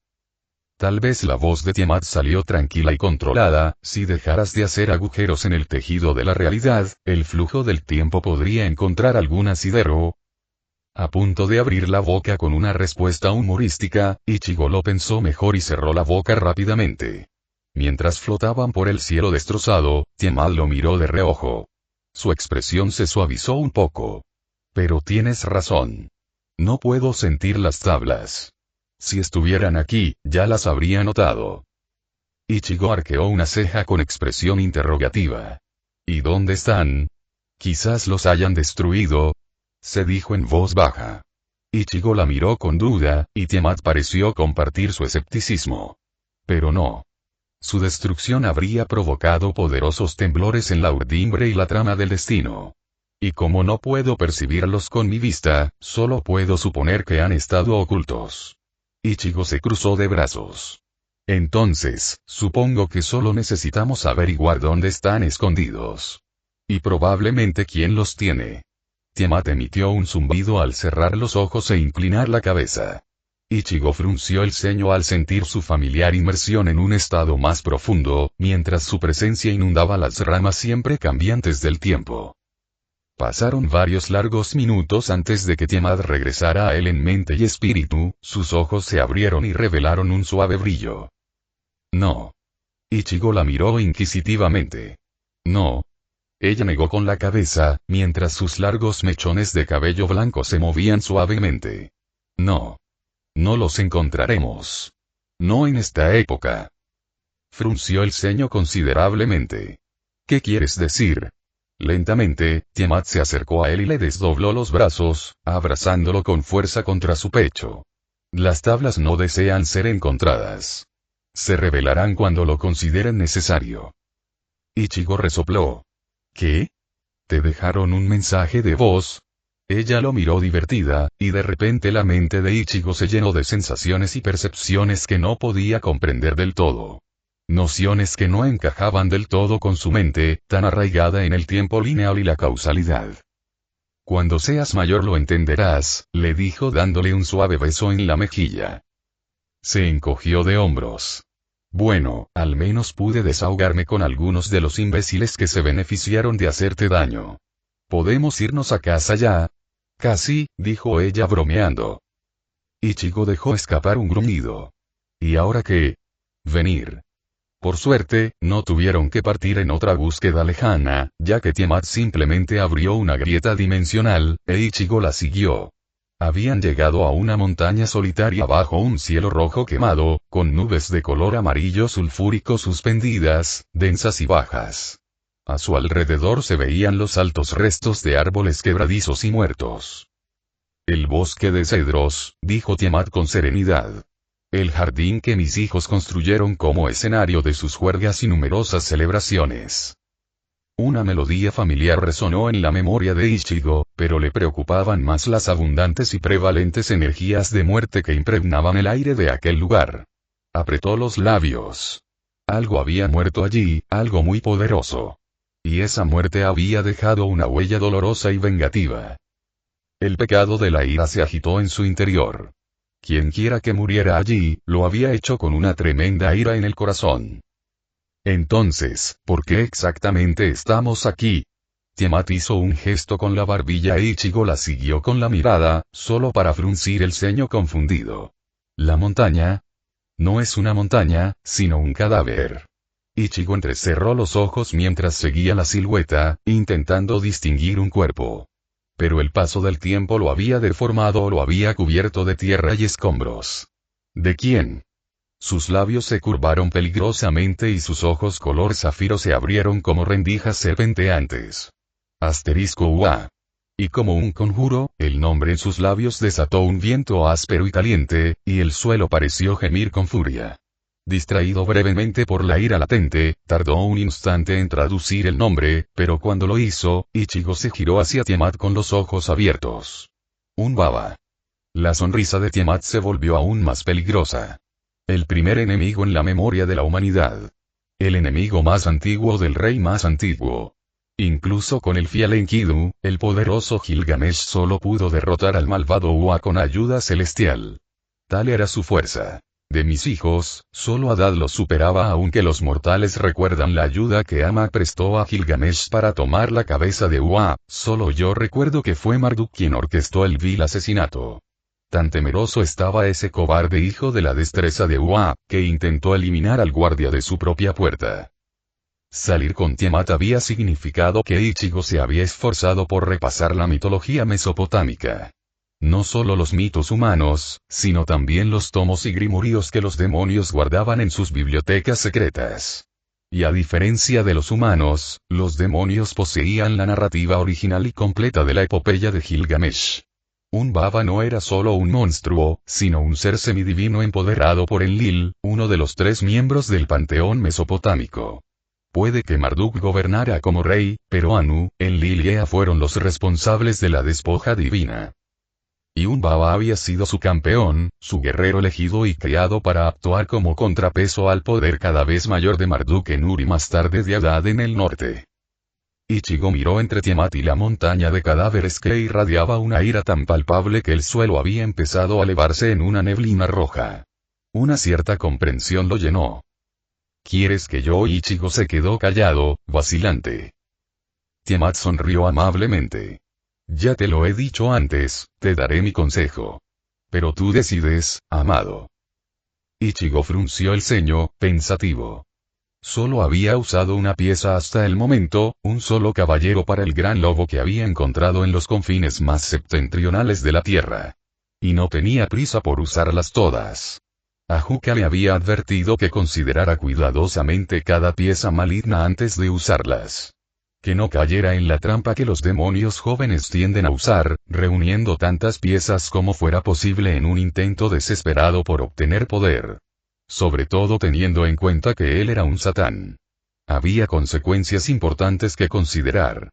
Tal vez la voz de Tiamat salió tranquila y controlada, si dejaras de hacer agujeros en el tejido de la realidad, el flujo del tiempo podría encontrar algún asidero. A punto de abrir la boca con una respuesta humorística, Ichigo lo pensó mejor y cerró la boca rápidamente. Mientras flotaban por el cielo destrozado, Tiamat lo miró de reojo. Su expresión se suavizó un poco. Pero tienes razón. No puedo sentir las tablas. Si estuvieran aquí, ya las habría notado. Ichigo arqueó una ceja con expresión interrogativa. ¿Y dónde están? Quizás los hayan destruido, se dijo en voz baja. Ichigo la miró con duda, y Tiamat pareció compartir su escepticismo. Pero no. Su destrucción habría provocado poderosos temblores en la urdimbre y la trama del destino. Y como no puedo percibirlos con mi vista, solo puedo suponer que han estado ocultos. Ichigo se cruzó de brazos. Entonces, supongo que solo necesitamos averiguar dónde están escondidos. Y probablemente quién los tiene. Tiamat emitió un zumbido al cerrar los ojos e inclinar la cabeza. Ichigo frunció el ceño al sentir su familiar inmersión en un estado más profundo, mientras su presencia inundaba las ramas siempre cambiantes del tiempo. Pasaron varios largos minutos antes de que Tiamat regresara a él en mente y espíritu, sus ojos se abrieron y revelaron un suave brillo. No. Ichigo la miró inquisitivamente. No. Ella negó con la cabeza, mientras sus largos mechones de cabello blanco se movían suavemente. No. No los encontraremos. No en esta época. Frunció el ceño considerablemente. ¿Qué quieres decir? Lentamente, Tiamat se acercó a él y le desdobló los brazos, abrazándolo con fuerza contra su pecho. Las tablas no desean ser encontradas. Se revelarán cuando lo consideren necesario. Ichigo resopló. ¿Qué? ¿Te dejaron un mensaje de voz? Ella lo miró divertida, y de repente la mente de Ichigo se llenó de sensaciones y percepciones que no podía comprender del todo. Nociones que no encajaban del todo con su mente, tan arraigada en el tiempo lineal y la causalidad. Cuando seas mayor lo entenderás, le dijo dándole un suave beso en la mejilla. Se encogió de hombros. Bueno, al menos pude desahogarme con algunos de los imbéciles que se beneficiaron de hacerte daño. ¿Podemos irnos a casa ya? Casi, dijo ella bromeando. Ichigo dejó escapar un gruñido. ¿Y ahora qué? Venir. Por suerte, no tuvieron que partir en otra búsqueda lejana, ya que Tiamat simplemente abrió una grieta dimensional, e Ichigo la siguió. Habían llegado a una montaña solitaria bajo un cielo rojo quemado, con nubes de color amarillo sulfúrico suspendidas, densas y bajas. A su alrededor se veían los altos restos de árboles quebradizos y muertos. El bosque de cedros, dijo Tiamat con serenidad. El jardín que mis hijos construyeron como escenario de sus juergas y numerosas celebraciones. Una melodía familiar resonó en la memoria de Ichigo, pero le preocupaban más las abundantes y prevalentes energías de muerte que impregnaban el aire de aquel lugar. Apretó los labios. Algo había muerto allí, algo muy poderoso. Y esa muerte había dejado una huella dolorosa y vengativa. El pecado de la ira se agitó en su interior. Quienquiera que muriera allí, lo había hecho con una tremenda ira en el corazón. Entonces, ¿por qué exactamente estamos aquí? Tiamat hizo un gesto con la barbilla e Ichigo la siguió con la mirada, solo para fruncir el ceño confundido. ¿La montaña? No es una montaña, sino un cadáver. Ichigo entrecerró los ojos mientras seguía la silueta, intentando distinguir un cuerpo. Pero el paso del tiempo lo había deformado o lo había cubierto de tierra y escombros. ¿De quién? Sus labios se curvaron peligrosamente y sus ojos color zafiro se abrieron como rendijas serpenteantes. Asterisco UA. Y como un conjuro, el nombre en sus labios desató un viento áspero y caliente, y el suelo pareció gemir con furia. Distraído brevemente por la ira latente, tardó un instante en traducir el nombre, pero cuando lo hizo, Ichigo se giró hacia Tiamat con los ojos abiertos. Un baba. La sonrisa de Tiamat se volvió aún más peligrosa. El primer enemigo en la memoria de la humanidad. El enemigo más antiguo del rey más antiguo. Incluso con el fiel Enkidu, el poderoso Gilgamesh solo pudo derrotar al malvado Ua con ayuda celestial. Tal era su fuerza. De mis hijos, solo Adad lo superaba aunque los mortales recuerdan la ayuda que Ama prestó a Gilgamesh para tomar la cabeza de Ua, solo yo recuerdo que fue Marduk quien orquestó el vil asesinato. Tan temeroso estaba ese cobarde hijo de la destreza de Ua, que intentó eliminar al guardia de su propia puerta. Salir con Tiamat había significado que Ichigo se había esforzado por repasar la mitología mesopotámica. No solo los mitos humanos, sino también los tomos y grimorios que los demonios guardaban en sus bibliotecas secretas. Y a diferencia de los humanos, los demonios poseían la narrativa original y completa de la epopeya de Gilgamesh. Un baba no era solo un monstruo, sino un ser semidivino empoderado por Enlil, uno de los 3 miembros del panteón mesopotámico. Puede que Marduk gobernara como rey, pero Anu, Enlil y Ea fueron los responsables de la despoja divina. Y un baba había sido su campeón, su guerrero elegido y creado para actuar como contrapeso al poder cada vez mayor de Marduk en Ur y más tarde de Adad en el norte. Ichigo miró entre Tiamat y la montaña de cadáveres que irradiaba una ira tan palpable que el suelo había empezado a elevarse en una neblina roja. Una cierta comprensión lo llenó. ¿Quieres que yo? Ichigo se quedó callado, vacilante. Tiamat sonrió amablemente. Ya te lo he dicho antes, te daré mi consejo. Pero tú decides, amado. Ichigo frunció el ceño, pensativo. Solo había usado una pieza hasta el momento, un solo caballero para el gran lobo que había encontrado en los confines más septentrionales de la tierra. Y no tenía prisa por usarlas todas. Ajuka le había advertido que considerara cuidadosamente cada pieza maligna antes de usarlas. Que no cayera en la trampa que los demonios jóvenes tienden a usar, reuniendo tantas piezas como fuera posible en un intento desesperado por obtener poder. Sobre todo teniendo en cuenta que él era un satán. Había consecuencias importantes que considerar.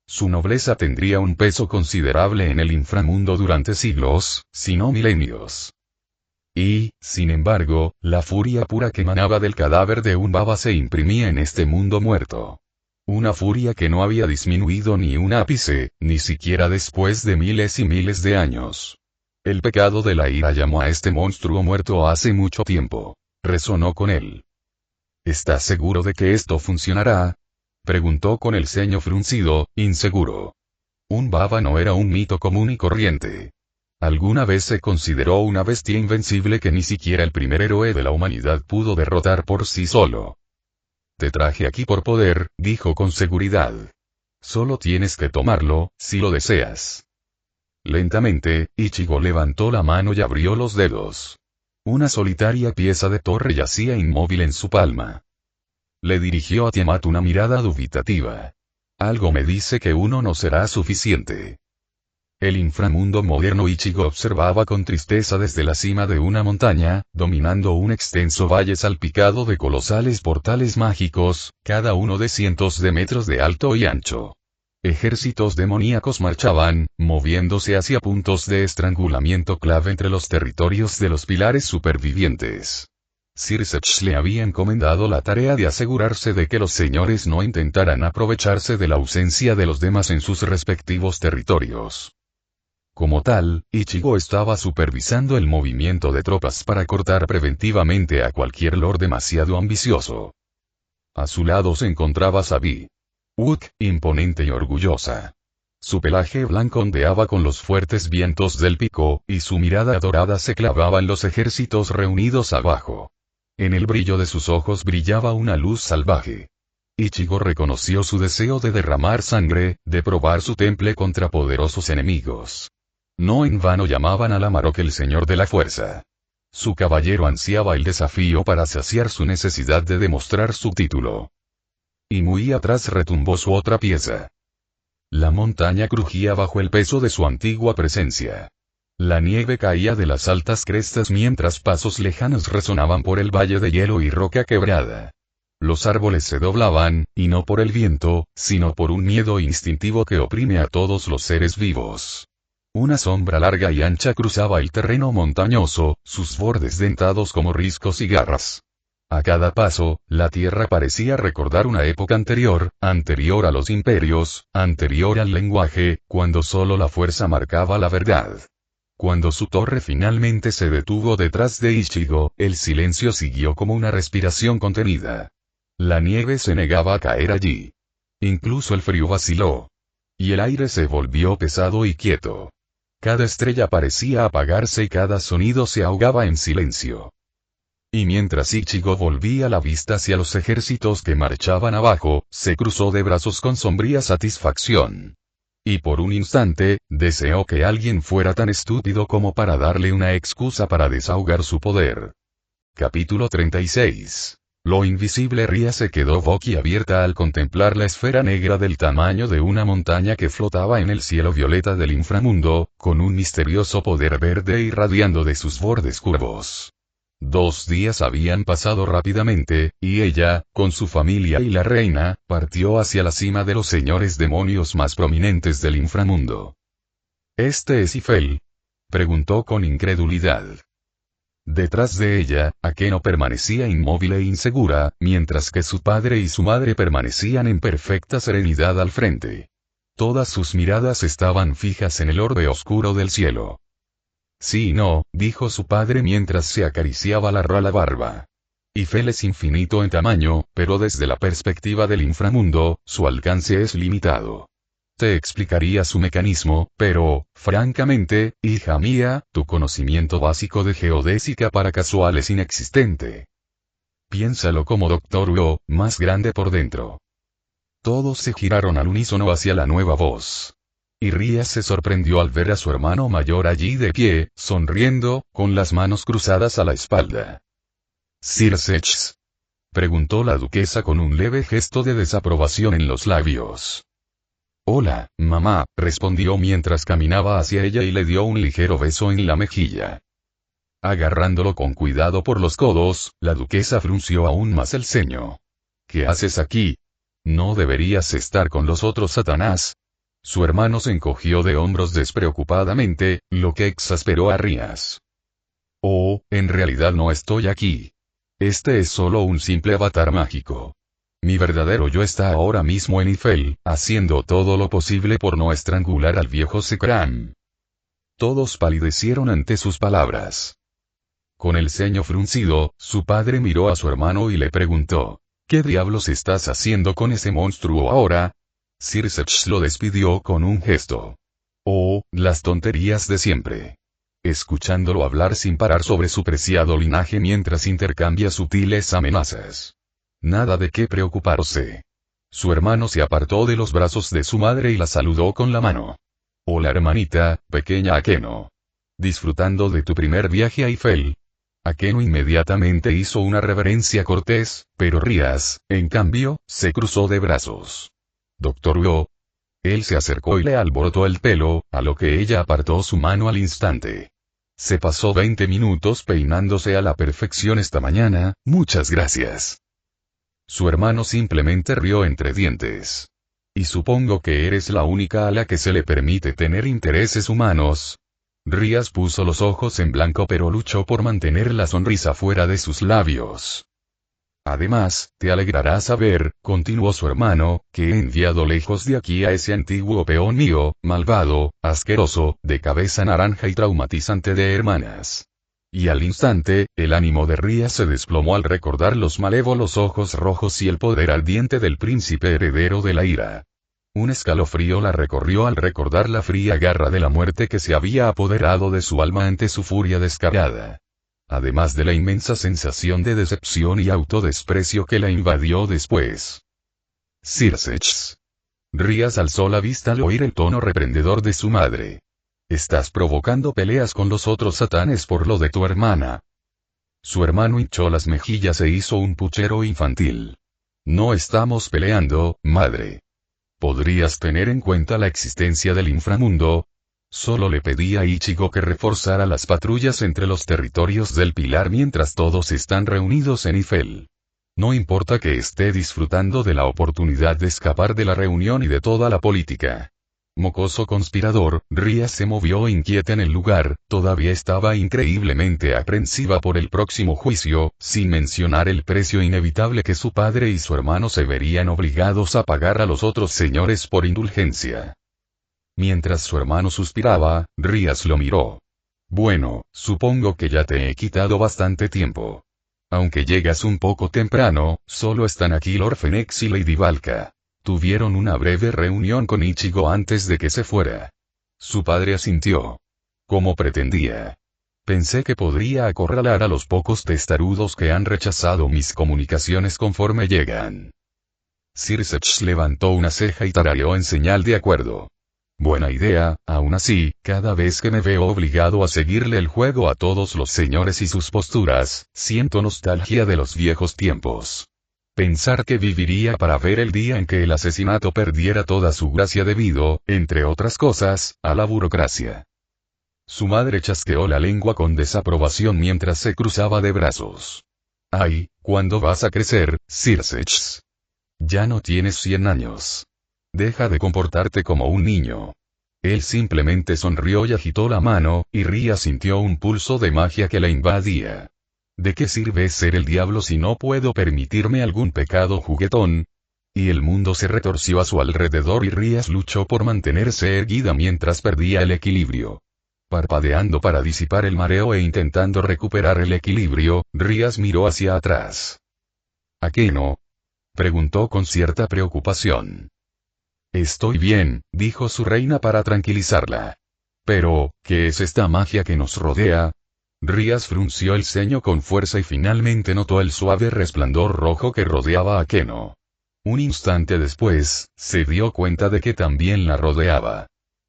Su nobleza tendría un peso considerable en el inframundo durante siglos, si no milenios. Y, sin embargo, la furia pura que emanaba del cadáver de un baba se imprimía en este mundo muerto. Una furia que no había disminuido ni un ápice, ni siquiera después de miles y miles de años. El pecado de la ira llamó a este monstruo muerto hace mucho tiempo. Resonó con él. ¿Estás seguro de que esto funcionará? Preguntó con el ceño fruncido, inseguro. Un baba no era un mito común y corriente. Alguna vez se consideró una bestia invencible que ni siquiera el primer héroe de la humanidad pudo derrotar por sí solo. Te traje aquí por poder, dijo con seguridad. Solo tienes que tomarlo, si lo deseas. Lentamente, Ichigo levantó la mano y abrió los dedos. Una solitaria pieza de torre yacía inmóvil en su palma. Le dirigió a Tiamat una mirada dubitativa. Algo me dice que uno no será suficiente. El inframundo moderno Ichigo observaba con tristeza desde la cima de una montaña, dominando un extenso valle salpicado de colosales portales mágicos, cada uno de cientos de metros de alto y ancho. Ejércitos demoníacos marchaban, moviéndose hacia puntos de estrangulamiento clave entre los territorios de los pilares supervivientes. Sir Sech le había encomendado la tarea de asegurarse de que los señores no intentaran aprovecharse de la ausencia de los demás en sus respectivos territorios. Como tal, Ichigo estaba supervisando el movimiento de tropas para cortar preventivamente a cualquier lord demasiado ambicioso. A su lado se encontraba Sabi. imponente y orgullosa. Su pelaje blanco ondeaba con los fuertes vientos del pico, y su mirada dorada se clavaba en los ejércitos reunidos abajo. En el brillo de sus ojos brillaba una luz salvaje. Ichigo reconoció su deseo de derramar sangre, de probar su temple contra poderosos enemigos. No en vano llamaban al Amarok el Señor de la Fuerza. Su caballero ansiaba el desafío para saciar su necesidad de demostrar su título. Y muy atrás retumbó su otra pieza. La montaña crujía bajo el peso de su antigua presencia. La nieve caía de las altas crestas mientras pasos lejanos resonaban por el valle de hielo y roca quebrada. Los árboles se doblaban, y no por el viento, sino por un miedo instintivo que oprime a todos los seres vivos. Una sombra larga y ancha cruzaba el terreno montañoso, sus bordes dentados como riscos y garras. A cada paso, la tierra parecía recordar una época anterior a los imperios, anterior al lenguaje, cuando solo la fuerza marcaba la verdad. Cuando su torre finalmente se detuvo detrás de Ichigo, el silencio siguió como una respiración contenida. La nieve se negaba a caer allí. Incluso el frío vaciló. Y el aire se volvió pesado y quieto. Cada estrella parecía apagarse y cada sonido se ahogaba en silencio. Y mientras Ichigo volvía la vista hacia los ejércitos que marchaban abajo, se cruzó de brazos con sombría satisfacción. Y por un instante, deseó que alguien fuera tan estúpido como para darle una excusa para desahogar su poder. Capítulo 36. Lo invisible. Ria se quedó boquiabierta al contemplar la esfera negra del tamaño de una montaña que flotaba en el cielo violeta del inframundo, con un misterioso poder verde irradiando de sus bordes curvos. 2 días habían pasado rápidamente, y ella, con su familia y la reina, partió hacia la cima de los señores demonios más prominentes del inframundo. ¿Este es Ifel?, preguntó con incredulidad. Detrás de ella, Akeno permanecía inmóvil e insegura, mientras que su padre y su madre permanecían en perfecta serenidad al frente. Todas sus miradas estaban fijas en el orbe oscuro del cielo. Sí y no, dijo su padre mientras se acariciaba la rala barba. Ifel es infinito en tamaño, pero desde la perspectiva del inframundo, su alcance es limitado. Te explicaría su mecanismo, pero, francamente, hija mía, tu conocimiento básico de geodésica para casual es inexistente. Piénsalo como Dr. Uo, más grande por dentro. Todos se giraron al unísono hacia la nueva voz. Y Ria se sorprendió al ver a su hermano mayor allí de pie, sonriendo, con las manos cruzadas a la espalda. ¿Sir Sechs?, preguntó la duquesa con un leve gesto de desaprobación en los labios. Hola, mamá, respondió mientras caminaba hacia ella y le dio un ligero beso en la mejilla. Agarrándolo con cuidado por los codos, la duquesa frunció aún más el ceño. ¿Qué haces aquí? ¿No deberías estar con los otros, Satanás? Su hermano se encogió de hombros despreocupadamente, lo que exasperó a Rias. Oh, en realidad no estoy aquí. Este es solo un simple avatar mágico. Mi verdadero yo está ahora mismo en Ifel, haciendo todo lo posible por no estrangular al viejo Sekram. Todos palidecieron ante sus palabras. Con el ceño fruncido, su padre miró a su hermano y le preguntó, ¿qué diablos estás haciendo con ese monstruo ahora? Sir Sechs lo despidió con un gesto. Oh, las tonterías de siempre. Escuchándolo hablar sin parar sobre su preciado linaje mientras intercambia sutiles amenazas. Nada de qué preocuparse. Su hermano se apartó de los brazos de su madre y la saludó con la mano. Hola hermanita, pequeña Akeno. ¿Disfrutando de tu primer viaje a Ifel? Akeno inmediatamente hizo una reverencia cortés, pero Rias, en cambio, se cruzó de brazos. Dr. Uo. Él se acercó y le alborotó el pelo, a lo que ella apartó su mano al instante. Se pasó 20 minutos peinándose a la perfección esta mañana, muchas gracias. Su hermano simplemente rió entre dientes. Y supongo que eres la única a la que se le permite tener intereses humanos. Rias puso los ojos en blanco pero luchó por mantener la sonrisa fuera de sus labios. Además, te alegrará saber, continuó su hermano, que he enviado lejos de aquí a ese antiguo peón mío, malvado, asqueroso, de cabeza naranja y traumatizante de hermanas. Y al instante, el ánimo de Ria se desplomó al recordar los malévolos ojos rojos y el poder ardiente del príncipe heredero de la ira. Un escalofrío la recorrió al recordar la fría garra de la muerte que se había apoderado de su alma ante su furia descarada. Además de la inmensa sensación de decepción y autodesprecio que la invadió después. Circex. Rías alzó la vista al oír el tono reprendedor de su madre. Estás provocando peleas con los otros satanes por lo de tu hermana. Su hermano hinchó las mejillas e hizo un puchero infantil. No estamos peleando, madre. ¿Podrías tener en cuenta la existencia del inframundo? Solo le pedí a Ichigo que reforzara las patrullas entre los territorios del Pilar mientras todos están reunidos en Ifel. No importa que esté disfrutando de la oportunidad de escapar de la reunión y de toda la política. Mocoso conspirador, Ria se movió inquieta en el lugar, todavía estaba increíblemente aprensiva por el próximo juicio, sin mencionar el precio inevitable que su padre y su hermano se verían obligados a pagar a los otros señores por indulgencia. Mientras su hermano suspiraba, Rías lo miró. Bueno, supongo que ya te he quitado bastante tiempo. Aunque llegas un poco temprano, solo están aquí Lord Fenex y Lady Valka. Tuvieron una breve reunión con Ichigo antes de que se fuera. Su padre asintió. Como pretendía. Pensé que podría acorralar a los pocos testarudos que han rechazado mis comunicaciones conforme llegan. Circex levantó una ceja y tarareó en señal de acuerdo. Buena idea, aún así, cada vez que me veo obligado a seguirle el juego a todos los señores y sus posturas, siento nostalgia de los viejos tiempos. Pensar que viviría para ver el día en que el asesinato perdiera toda su gracia debido, entre otras cosas, a la burocracia. Su madre chasqueó la lengua con desaprobación mientras se cruzaba de brazos. Ay, ¿cuándo vas a crecer, Circex? Ya no tienes 100 años. Deja de comportarte como un niño. Él simplemente sonrió y agitó la mano, y Ria sintió un pulso de magia que la invadía. ¿De qué sirve ser el diablo si no puedo permitirme algún pecado juguetón? Y el mundo se retorció a su alrededor y Rías luchó por mantenerse erguida mientras perdía el equilibrio. Parpadeando para disipar el mareo e intentando recuperar el equilibrio, Rías miró hacia atrás. ¿A qué no? Preguntó con cierta preocupación. Estoy bien, dijo su reina para tranquilizarla. Pero, ¿qué es esta magia que nos rodea? Rías frunció el ceño con fuerza y finalmente notó el suave resplandor rojo que rodeaba a Keno. Un instante después, se dio cuenta de que también la rodeaba.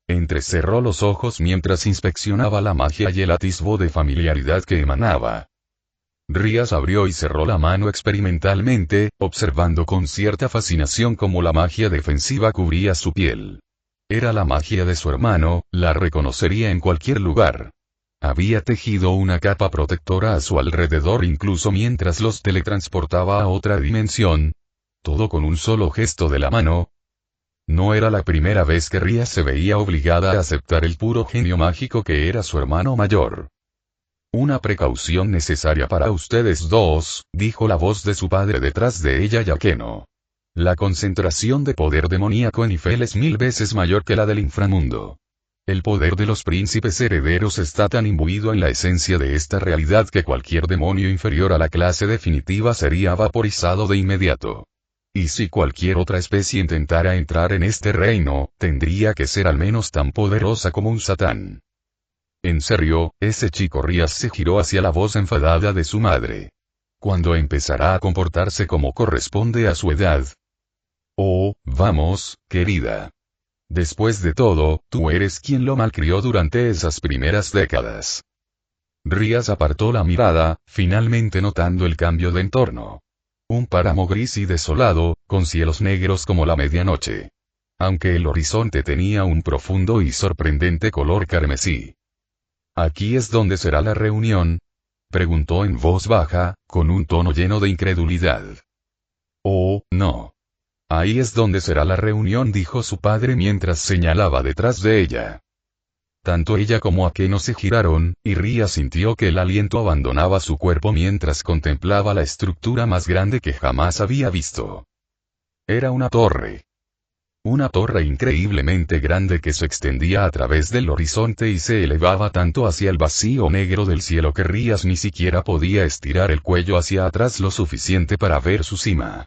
Entrecerró los ojos mientras inspeccionaba la magia y el atisbo de familiaridad que emanaba. Rías abrió y cerró la mano experimentalmente, observando con cierta fascinación cómo la magia defensiva cubría su piel. Era la magia de su hermano, la reconocería en cualquier lugar. Había tejido una capa protectora a su alrededor incluso mientras los teletransportaba a otra dimensión. Todo con un solo gesto de la mano. No era la primera vez que Ria se veía obligada a aceptar el puro genio mágico que era su hermano mayor. Una precaución necesaria para ustedes dos, dijo la voz de su padre detrás de ella y Akeno. La concentración de poder demoníaco en Ifel es 1000 veces mayor que la del inframundo. El poder de los príncipes herederos está tan imbuido en la esencia de esta realidad que cualquier demonio inferior a la clase definitiva sería vaporizado de inmediato. Y si cualquier otra especie intentara entrar en este reino, tendría que ser al menos tan poderosa como un satán. En serio, ese chico Rías se giró hacia la voz enfadada de su madre. ¿Cuándo empezará a comportarse como corresponde a su edad? Oh, vamos, querida. Después de todo, tú eres quien lo malcrió durante esas primeras décadas. Rías apartó la mirada, finalmente notando el cambio de entorno. Un páramo gris y desolado, con cielos negros como la medianoche. Aunque el horizonte tenía un profundo y sorprendente color carmesí. ¿Aquí es donde será la reunión? Preguntó en voz baja, con un tono lleno de incredulidad. Oh, no. Ahí es donde será la reunión, dijo su padre mientras señalaba detrás de ella. Tanto ella como Akeno se giraron, y Ria sintió que el aliento abandonaba su cuerpo mientras contemplaba la estructura más grande que jamás había visto. Era una torre. Una torre increíblemente grande que se extendía a través del horizonte y se elevaba tanto hacia el vacío negro del cielo que Rías ni siquiera podía estirar el cuello hacia atrás lo suficiente para ver su cima.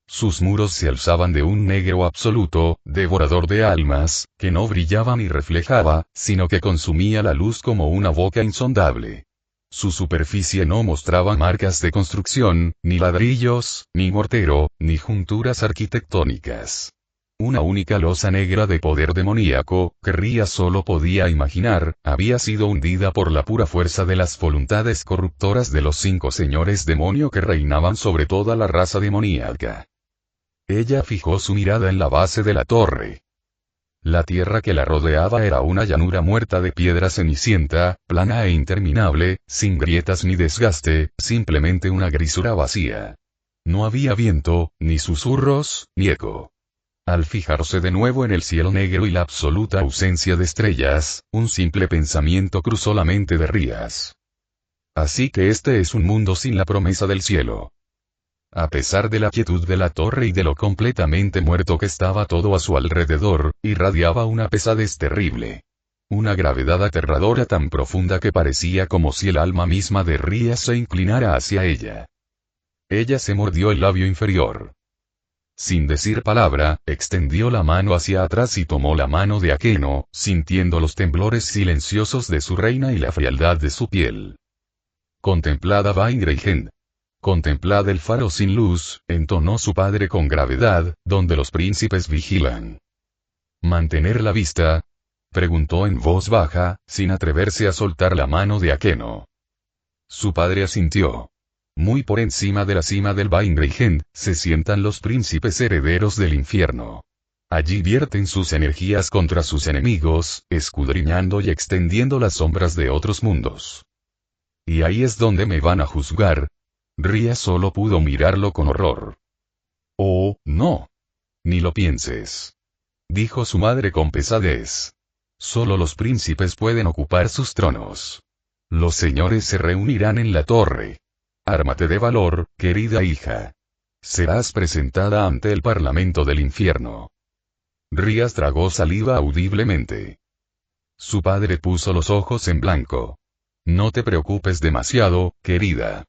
Sus muros se alzaban de un negro absoluto, devorador de almas, que no brillaba ni reflejaba, sino que consumía la luz como una boca insondable. Su superficie no mostraba marcas de construcción, ni ladrillos, ni mortero, ni junturas arquitectónicas. Una única losa negra de poder demoníaco, que Rías solo podía imaginar, había sido hundida por la pura fuerza de las voluntades corruptoras de los 5 señores demonio que reinaban sobre toda la raza demoníaca. Ella fijó su mirada en la base de la torre. La tierra que la rodeaba era una llanura muerta de piedra cenicienta, plana e interminable, sin grietas ni desgaste, simplemente una grisura vacía. No había viento, ni susurros, ni eco. Al fijarse de nuevo en el cielo negro y la absoluta ausencia de estrellas, un simple pensamiento cruzó la mente de Rías. Así que este es un mundo sin la promesa del cielo. A pesar de la quietud de la torre y de lo completamente muerto que estaba todo a su alrededor, irradiaba una pesadez terrible. Una gravedad aterradora tan profunda que parecía como si el alma misma de Rías se inclinara hacia ella. Ella se mordió el labio inferior. Sin decir palabra, extendió la mano hacia atrás y tomó la mano de Akeno, sintiendo los temblores silenciosos de su reina y la frialdad de su piel. Contemplad a Vaingregen. Contemplad el faro sin luz, entonó su padre con gravedad, donde los príncipes vigilan. ¿Mantener la vista? Preguntó en voz baja, sin atreverse a soltar la mano de Akeno. Su padre asintió. Muy por encima de la cima del Vaingregen, se sientan los príncipes herederos del infierno. Allí vierten sus energías contra sus enemigos, escudriñando y extendiendo las sombras de otros mundos. Y ahí es donde me van a juzgar. Rías solo pudo mirarlo con horror. Oh, no. Ni lo pienses. Dijo su madre con pesadez. Solo los príncipes pueden ocupar sus tronos. Los señores se reunirán en la torre. Ármate de valor, querida hija. Serás presentada ante el parlamento del infierno. Rías tragó saliva audiblemente. Su padre puso los ojos en blanco. No te preocupes demasiado, querida.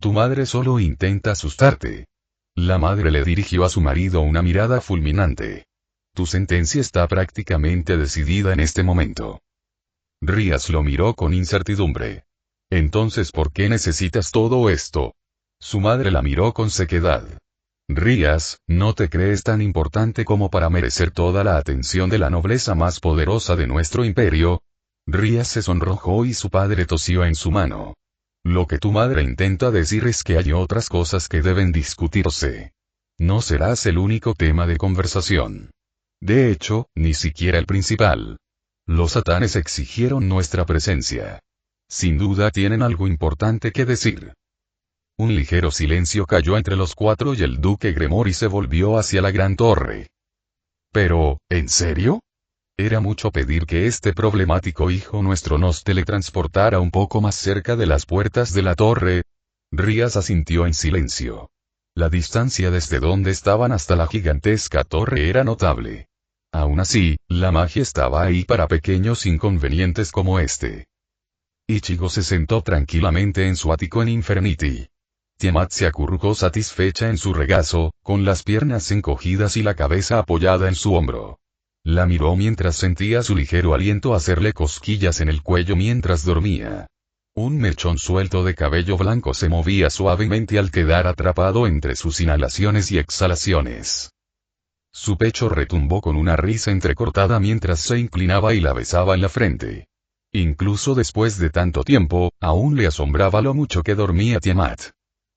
Tu madre solo intenta asustarte. La madre le dirigió a su marido una mirada fulminante. Tu sentencia está prácticamente decidida en este momento. Rías lo miró con incertidumbre. Entonces, ¿por qué necesitas todo esto? Su madre la miró con sequedad. Rías, ¿no te crees tan importante como para merecer toda la atención de la nobleza más poderosa de nuestro imperio? Rías se sonrojó y su padre tosió en su mano. Lo que tu madre intenta decir es que hay otras cosas que deben discutirse. No serás el único tema de conversación. De hecho, ni siquiera el principal. Los satanes exigieron nuestra presencia. Sin duda tienen algo importante que decir. Un ligero silencio cayó entre los 4 y el duque Gremori se volvió hacia la gran torre. Pero, ¿en serio? Era mucho pedir que este problemático hijo nuestro nos teletransportara un poco más cerca de las puertas de la torre. Rías asintió en silencio. La distancia desde donde estaban hasta la gigantesca torre era notable. Aún así, la magia estaba ahí para pequeños inconvenientes como este. Ichigo se sentó tranquilamente en su ático en Infernity. Tiamat se acurrucó satisfecha en su regazo, con las piernas encogidas y la cabeza apoyada en su hombro. La miró mientras sentía su ligero aliento hacerle cosquillas en el cuello mientras dormía. Un mechón suelto de cabello blanco se movía suavemente al quedar atrapado entre sus inhalaciones y exhalaciones. Su pecho retumbó con una risa entrecortada mientras se inclinaba y la besaba en la frente. Incluso después de tanto tiempo, aún le asombraba lo mucho que dormía Tiamat.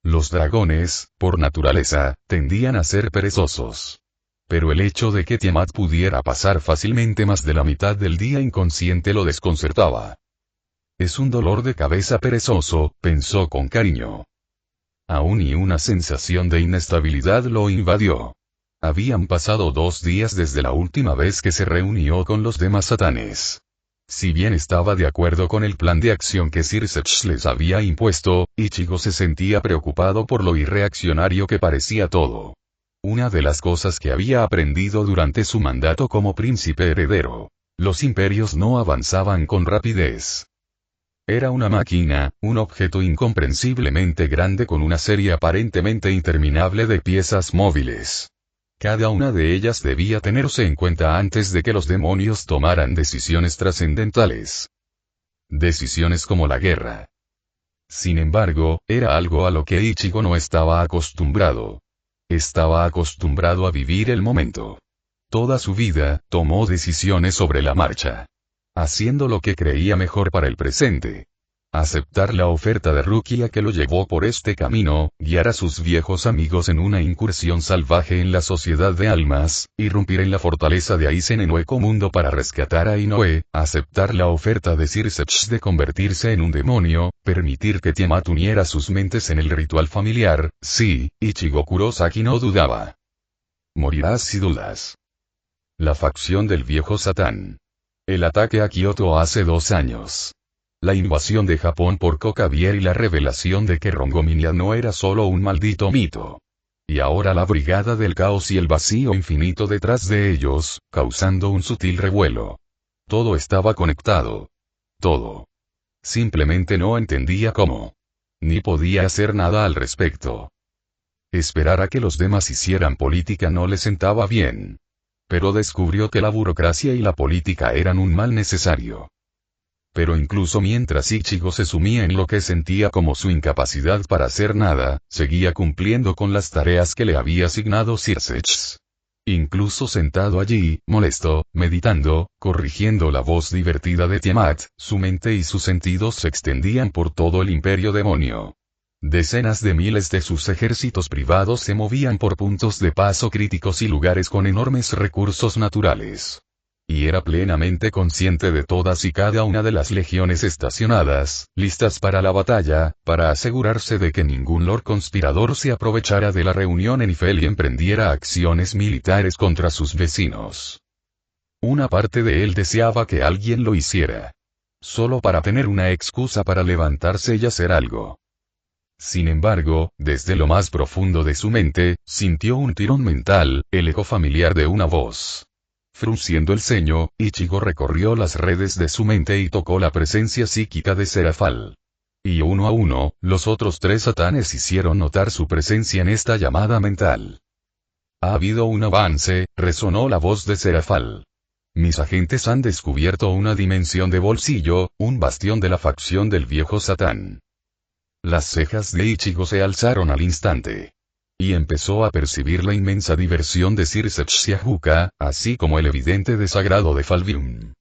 Los dragones, por naturaleza, tendían a ser perezosos. Pero el hecho de que Tiamat pudiera pasar fácilmente más de la mitad del día inconsciente lo desconcertaba. Es un dolor de cabeza perezoso, pensó con cariño. Aún y una sensación de inestabilidad lo invadió. Habían pasado 2 días desde la última vez que se reunió con los demás satanes. Si bien estaba de acuerdo con el plan de acción que Sir Sech les había impuesto, Ichigo se sentía preocupado por lo irreaccionario que parecía todo. Una de las cosas que había aprendido durante su mandato como príncipe heredero. Los imperios no avanzaban con rapidez. Era una máquina, un objeto incomprensiblemente grande con una serie aparentemente interminable de piezas móviles. Cada una de ellas debía tenerse en cuenta antes de que los demonios tomaran decisiones trascendentales. Decisiones como la guerra. Sin embargo, era algo a lo que Ichigo no estaba acostumbrado. Estaba acostumbrado a vivir el momento. Toda su vida, tomó decisiones sobre la marcha. Haciendo lo que creía mejor para el presente. Aceptar la oferta de Rukia que lo llevó por este camino, guiar a sus viejos amigos en una incursión salvaje en la sociedad de almas, irrumpir en la fortaleza de Aizen en Hueco Mundo para rescatar a Inoue, aceptar la oferta de Circe de convertirse en un demonio, permitir que Tiamat uniera sus mentes en el ritual familiar, sí, Ichigo Kurosaki no dudaba. Morirás si dudas. La facción del viejo Satán. El ataque a Kioto hace 2 años. La invasión de Japón por Kokabier y la revelación de que Rongominia no era solo un maldito mito. Y ahora la brigada del caos y el vacío infinito detrás de ellos, causando un sutil revuelo. Todo estaba conectado. Todo. Simplemente no entendía cómo. Ni podía hacer nada al respecto. Esperar a que los demás hicieran política no le sentaba bien. Pero descubrió que la burocracia y la política eran un mal necesario. Pero incluso mientras Ichigo se sumía en lo que sentía como su incapacidad para hacer nada, seguía cumpliendo con las tareas que le había asignado Circe. Incluso sentado allí, molesto, meditando, corrigiendo la voz divertida de Tiamat, su mente y sus sentidos se extendían por todo el imperio demonio. Decenas de miles de sus ejércitos privados se movían por puntos de paso críticos y lugares con enormes recursos naturales. Y era plenamente consciente de todas y cada una de las legiones estacionadas, listas para la batalla, para asegurarse de que ningún lord conspirador se aprovechara de la reunión en Ifel y emprendiera acciones militares contra sus vecinos. Una parte de él deseaba que alguien lo hiciera. Solo para tener una excusa para levantarse y hacer algo. Sin embargo, desde lo más profundo de su mente, sintió un tirón mental, el eco familiar de una voz. Frunciendo el ceño, Ichigo recorrió las redes de su mente y tocó la presencia psíquica de Serafal. Y uno a uno, los otros 3 satanes hicieron notar su presencia en esta llamada mental. Ha habido un avance, resonó la voz de Serafal. Mis agentes han descubierto una dimensión de bolsillo, un bastión de la facción del viejo Satán. Las cejas de Ichigo se alzaron al instante. Y empezó a percibir la inmensa diversión de Circe Xiahuka, así como el evidente desagrado de Falbium.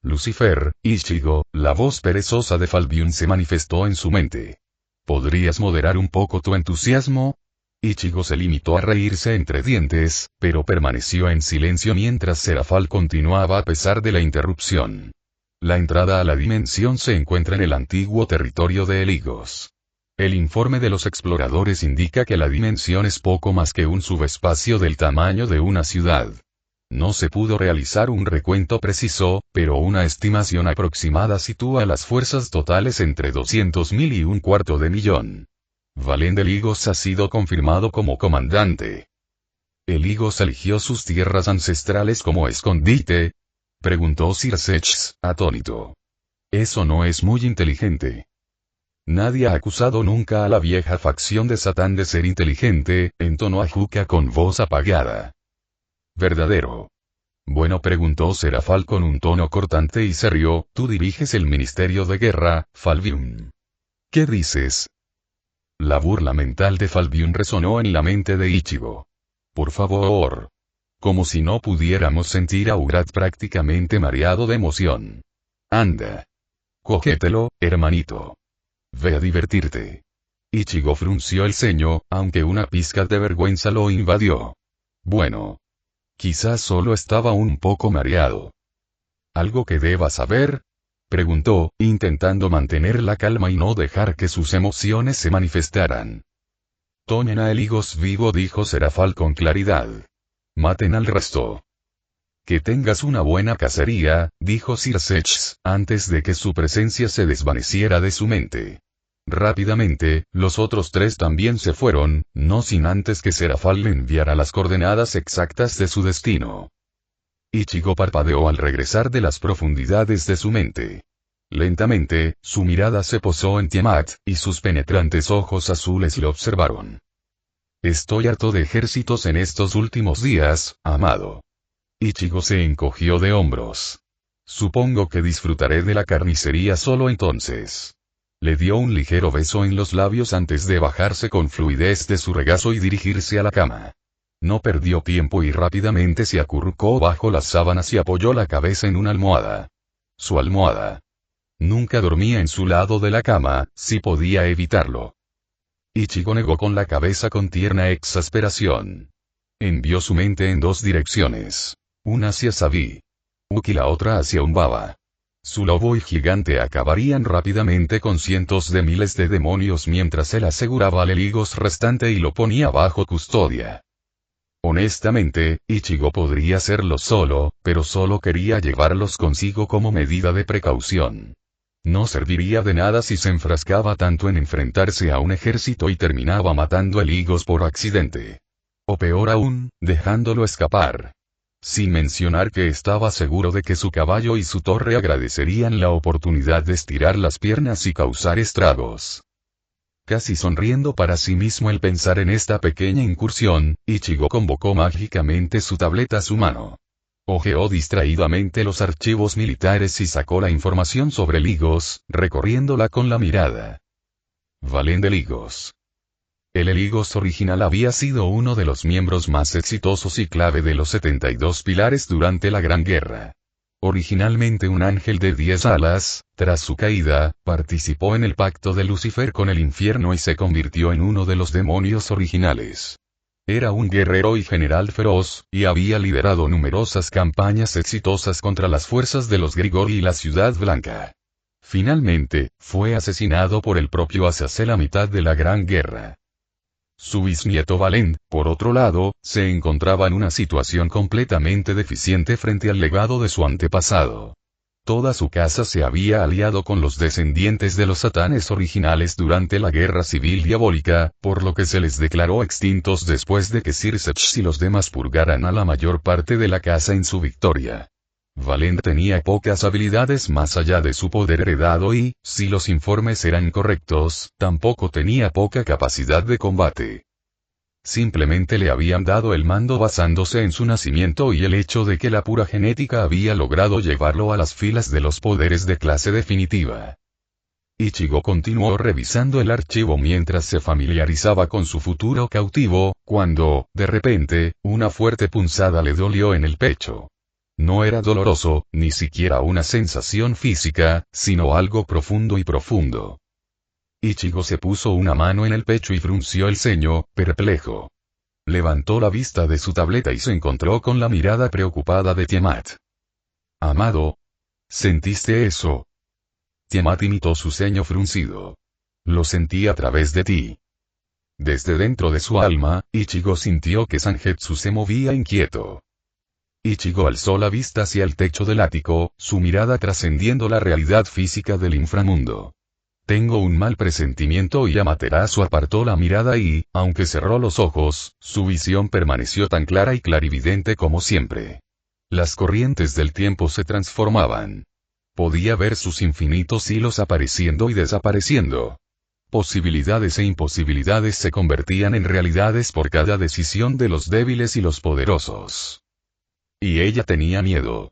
Lucifer, Ichigo, la voz perezosa de Falbium se manifestó en su mente. ¿Podrías moderar un poco tu entusiasmo? Ichigo se limitó a reírse entre dientes, pero permaneció en silencio mientras Serafal continuaba a pesar de la interrupción. La entrada a la dimensión se encuentra en el antiguo territorio de Eligos. El informe de los exploradores indica que la dimensión es poco más que un subespacio del tamaño de una ciudad. No se pudo realizar un recuento preciso, pero una estimación aproximada sitúa las fuerzas totales entre 200.000 y 250.000. Valen de Eligos ha sido confirmado como comandante. ¿Eligos eligió sus tierras ancestrales como escondite? Preguntó Circe, atónito. Eso no es muy inteligente. Nadie ha acusado nunca a la vieja facción de Satán de ser inteligente, entonó Ajuka con voz apagada. ¿Verdadero? Bueno, preguntó Serafal con un tono cortante y se rió, tú diriges el Ministerio de Guerra, Falbium. ¿Qué dices? La burla mental de Falbium resonó en la mente de Ichigo. Por favor. Como si no pudiéramos sentir a Urat prácticamente mareado de emoción. Anda. Cógetelo, hermanito. Ve a divertirte. Ichigo frunció el ceño, aunque una pizca de vergüenza lo invadió. Bueno. Quizás solo estaba un poco mareado. ¿Algo que deba saber? Preguntó, intentando mantener la calma y no dejar que sus emociones se manifestaran. Tomen a Eligos vivo, dijo Serafal con claridad. Maten al resto. Que tengas una buena cacería, dijo Circe, antes de que su presencia se desvaneciera de su mente. Rápidamente, los otros 3 también se fueron, no sin antes que Serafal le enviara las coordenadas exactas de su destino. Ichigo parpadeó al regresar de las profundidades de su mente. Lentamente, su mirada se posó en Tiamat, y sus penetrantes ojos azules lo observaron. Estoy harto de ejércitos en estos últimos días, amado. Ichigo se encogió de hombros. Supongo que disfrutaré de la carnicería solo entonces. Le dio un ligero beso en los labios antes de bajarse con fluidez de su regazo y dirigirse a la cama. No perdió tiempo y rápidamente se acurrucó bajo las sábanas y apoyó la cabeza en una almohada. Su almohada. Nunca dormía en su lado de la cama, si podía evitarlo. Ichigo negó con la cabeza con tierna exasperación. Envió su mente en 2 direcciones. Una hacia Sabi. Uki, la otra hacia Umbaba. Su lobo y gigante acabarían rápidamente con cientos de miles de demonios mientras él aseguraba al Heligos restante y lo ponía bajo custodia. Honestamente, Ichigo podría hacerlo solo, pero solo quería llevarlos consigo como medida de precaución. No serviría de nada si se enfrascaba tanto en enfrentarse a un ejército y terminaba matando a Heligos por accidente. O peor aún, dejándolo escapar. Sin mencionar que estaba seguro de que su caballo y su torre agradecerían la oportunidad de estirar las piernas y causar estragos. Casi sonriendo para sí mismo al pensar en esta pequeña incursión, Ichigo convocó mágicamente su tableta a su mano. Hojeó distraídamente los archivos militares y sacó la información sobre Heligos, recorriéndola con la mirada. Valen de Heligos. El Heligos original había sido uno de los miembros más exitosos y clave de los 72 pilares durante la Gran Guerra. Originalmente un ángel de 10 alas, tras su caída, participó en el pacto de Lucifer con el infierno y se convirtió en uno de los demonios originales. Era un guerrero y general feroz, y había liderado numerosas campañas exitosas contra las fuerzas de los Grigori y la Ciudad Blanca. Finalmente, fue asesinado por el propio Azazel a mitad de la Gran Guerra. Su bisnieto Valent, por otro lado, se encontraba en una situación completamente deficiente frente al legado de su antepasado. Toda su casa se había aliado con los descendientes de los satanes originales durante la Guerra Civil Diabólica, por lo que se les declaró extintos después de que Sir Sechs y los demás purgaran a la mayor parte de la casa en su victoria. Valent tenía pocas habilidades más allá de su poder heredado y, si los informes eran correctos, tampoco tenía poca capacidad de combate. Simplemente le habían dado el mando basándose en su nacimiento y el hecho de que la pura genética había logrado llevarlo a las filas de los poderes de clase definitiva. Ichigo continuó revisando el archivo mientras se familiarizaba con su futuro cautivo, cuando, de repente, una fuerte punzada le dolió en el pecho. No era doloroso, ni siquiera una sensación física, sino algo profundo y profundo. Ichigo se puso una mano en el pecho y frunció el ceño, perplejo. Levantó la vista de su tableta y se encontró con la mirada preocupada de Tiamat. Amado. ¿Sentiste eso? Tiamat imitó su ceño fruncido. Lo sentí a través de ti. Desde dentro de su alma, Ichigo sintió que Zangetsu se movía inquieto. Ichigo alzó la vista hacia el techo del ático, su mirada trascendiendo la realidad física del inframundo. Tengo un mal presentimiento y Amaterasu apartó la mirada y, aunque cerró los ojos, su visión permaneció tan clara y clarividente como siempre. Las corrientes del tiempo se transformaban. Podía ver sus infinitos hilos apareciendo y desapareciendo. Posibilidades e imposibilidades se convertían en realidades por cada decisión de los débiles y los poderosos. Y ella tenía miedo.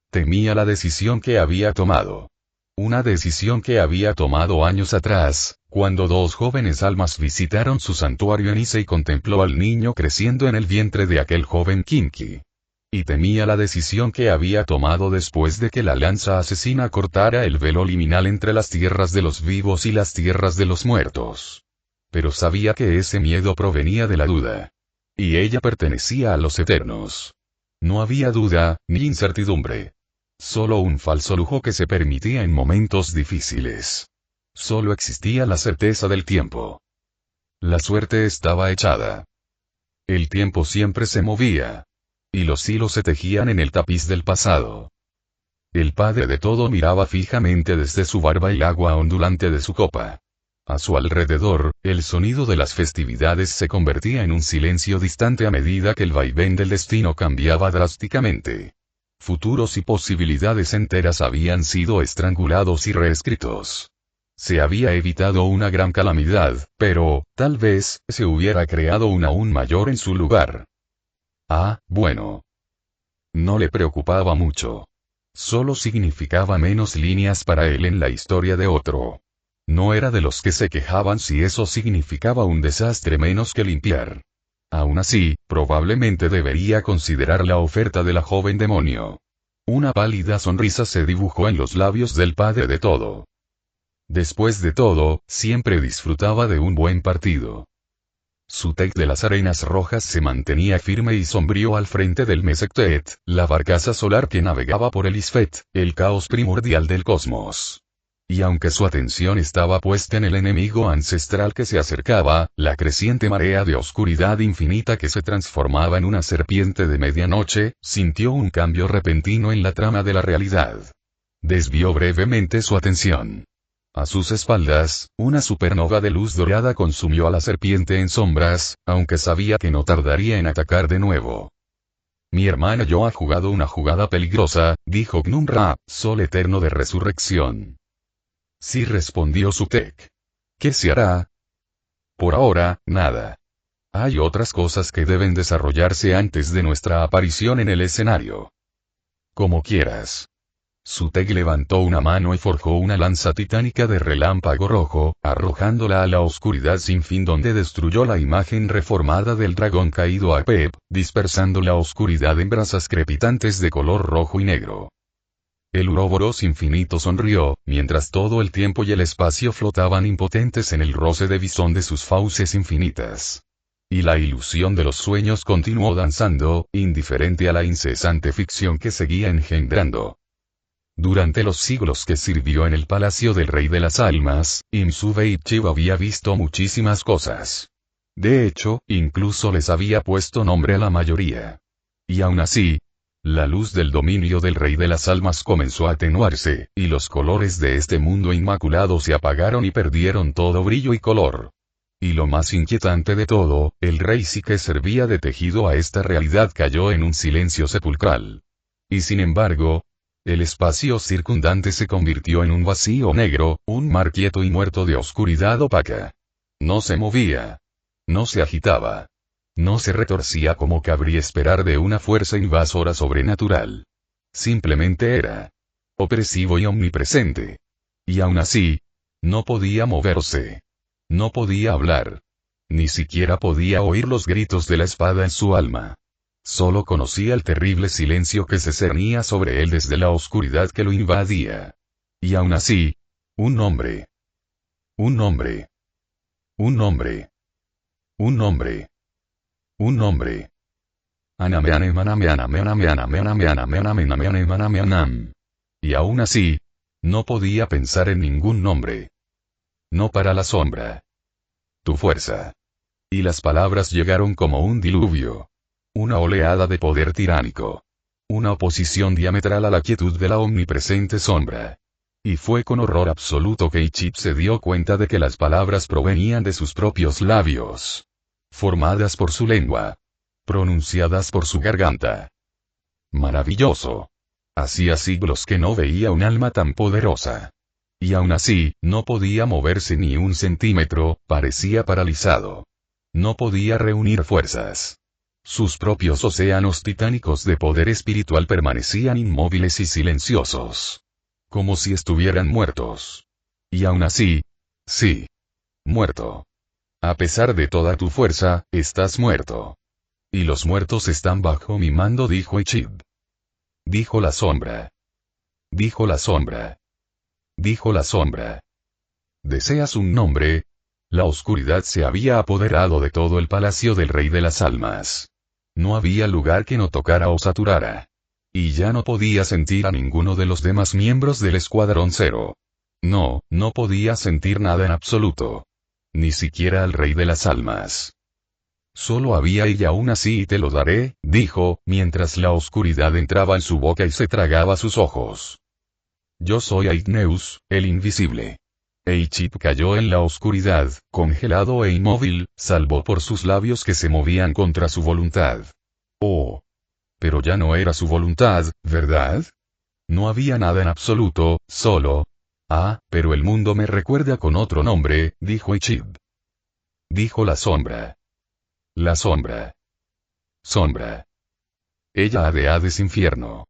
Temía la decisión que había tomado. Una decisión que había tomado años atrás, cuando 2 jóvenes almas visitaron su santuario en Ise y contempló al niño creciendo en el vientre de aquel joven Kinki. Y temía la decisión que había tomado después de que la lanza asesina cortara el velo liminal entre las tierras de los vivos y las tierras de los muertos. Pero sabía que ese miedo provenía de la duda. Y ella pertenecía a los eternos. No había duda, ni incertidumbre. Solo un falso lujo que se permitía en momentos difíciles. Solo existía la certeza del tiempo. La suerte estaba echada. El tiempo siempre se movía. Y los hilos se tejían en el tapiz del pasado. El padre de todo miraba fijamente desde su barba el agua ondulante de su copa. A su alrededor, el sonido de las festividades se convertía en un silencio distante a medida que el vaivén del destino cambiaba drásticamente. Futuros y posibilidades enteras habían sido estrangulados y reescritos. Se había evitado una gran calamidad, pero, tal vez, se hubiera creado una aún mayor en su lugar. Ah, bueno. No le preocupaba mucho. Solo significaba menos líneas para él en la historia de otro. No era de los que se quejaban si eso significaba un desastre menos que limpiar. Aún así, probablemente debería considerar la oferta de la joven demonio. Una pálida sonrisa se dibujó en los labios del padre de todo. Después de todo, siempre disfrutaba de un buen partido. Sutek de las Arenas Rojas se mantenía firme y sombrío al frente del Mesectet, la barcaza solar que navegaba por el Isfet, el caos primordial del cosmos. Y aunque su atención estaba puesta en el enemigo ancestral que se acercaba, la creciente marea de oscuridad infinita que se transformaba en una serpiente de medianoche, sintió un cambio repentino en la trama de la realidad. Desvió brevemente su atención. A sus espaldas, una supernova de luz dorada consumió a la serpiente en sombras, aunque sabía que no tardaría en atacar de nuevo. Mi hermana yo ha jugado una jugada peligrosa, dijo Gnumra, sol eterno de resurrección. Sí, respondió Sutek. ¿Qué se hará? Por ahora, nada. Hay otras cosas que deben desarrollarse antes de nuestra aparición en el escenario. Como quieras. Sutek levantó una mano y forjó una lanza titánica de relámpago rojo, arrojándola a la oscuridad sin fin donde destruyó la imagen reformada del dragón caído a Pep, dispersando la oscuridad en brasas crepitantes de color rojo y negro. El Uroboros infinito sonrió, mientras todo el tiempo y el espacio flotaban impotentes en el roce de bisón de sus fauces infinitas. Y la ilusión de los sueños continuó danzando, indiferente a la incesante ficción que seguía engendrando. Durante los siglos que sirvió en el palacio del Rey de las Almas, Imsu-Beitchew había visto muchísimas cosas. De hecho, incluso les había puesto nombre a la mayoría. Y aún así, la luz del dominio del Rey de las Almas comenzó a atenuarse, y los colores de este mundo inmaculado se apagaron y perdieron todo brillo y color. Y lo más inquietante de todo, el Rey sí que servía de tejido a esta realidad cayó en un silencio sepulcral. Y sin embargo, el espacio circundante se convirtió en un vacío negro, un mar quieto y muerto de oscuridad opaca. No se movía. No se agitaba. No se retorcía como cabría esperar de una fuerza invasora sobrenatural. Simplemente era opresivo y omnipresente. Y aún así, no podía moverse. No podía hablar. Ni siquiera podía oír los gritos de la espada en su alma. Solo conocía el terrible silencio que se cernía sobre él desde la oscuridad que lo invadía. Y aún así, un nombre. Un nombre. Un nombre. Un nombre. Un nombre. Y aún así, no podía pensar en ningún nombre. No para la sombra. Tu fuerza. Y las palabras llegaron como un diluvio. Una oleada de poder tiránico. Una oposición diametral a la quietud de la omnipresente sombra. Y fue con horror absoluto que Ichip se dio cuenta de que las palabras provenían de sus propios labios. Formadas por su lengua. Pronunciadas por su garganta. Maravilloso. Hacía siglos que no veía un alma tan poderosa. Y aún así, no podía moverse ni un centímetro, parecía paralizado. No podía reunir fuerzas. Sus propios océanos titánicos de poder espiritual permanecían inmóviles y silenciosos. Como si estuvieran muertos. Y aún así, sí. Muerto. A pesar de toda tu fuerza, estás muerto. Y los muertos están bajo mi mando, dijo Ichib. Dijo la sombra. Dijo la sombra. Dijo la sombra. ¿Deseas un nombre? La oscuridad se había apoderado de todo el palacio del Rey de las Almas. No había lugar que no tocara o saturara. Y ya no podía sentir a ninguno de los demás miembros del Escuadrón Cero. No, no podía sentir nada en absoluto. Ni siquiera al Rey de las Almas. Solo había ella aún así y te lo daré, dijo, mientras la oscuridad entraba en su boca y se tragaba sus ojos. Yo soy Aigneus, el invisible. Eiichiro cayó en la oscuridad, congelado e inmóvil, salvo por sus labios que se movían contra su voluntad. Oh. Pero ya no era su voluntad, ¿verdad? No había nada en absoluto, solo. Ah, pero el mundo me recuerda con otro nombre, dijo Eiichiro. Dijo la sombra. La sombra. Sombra. Ella ha de Hades infierno.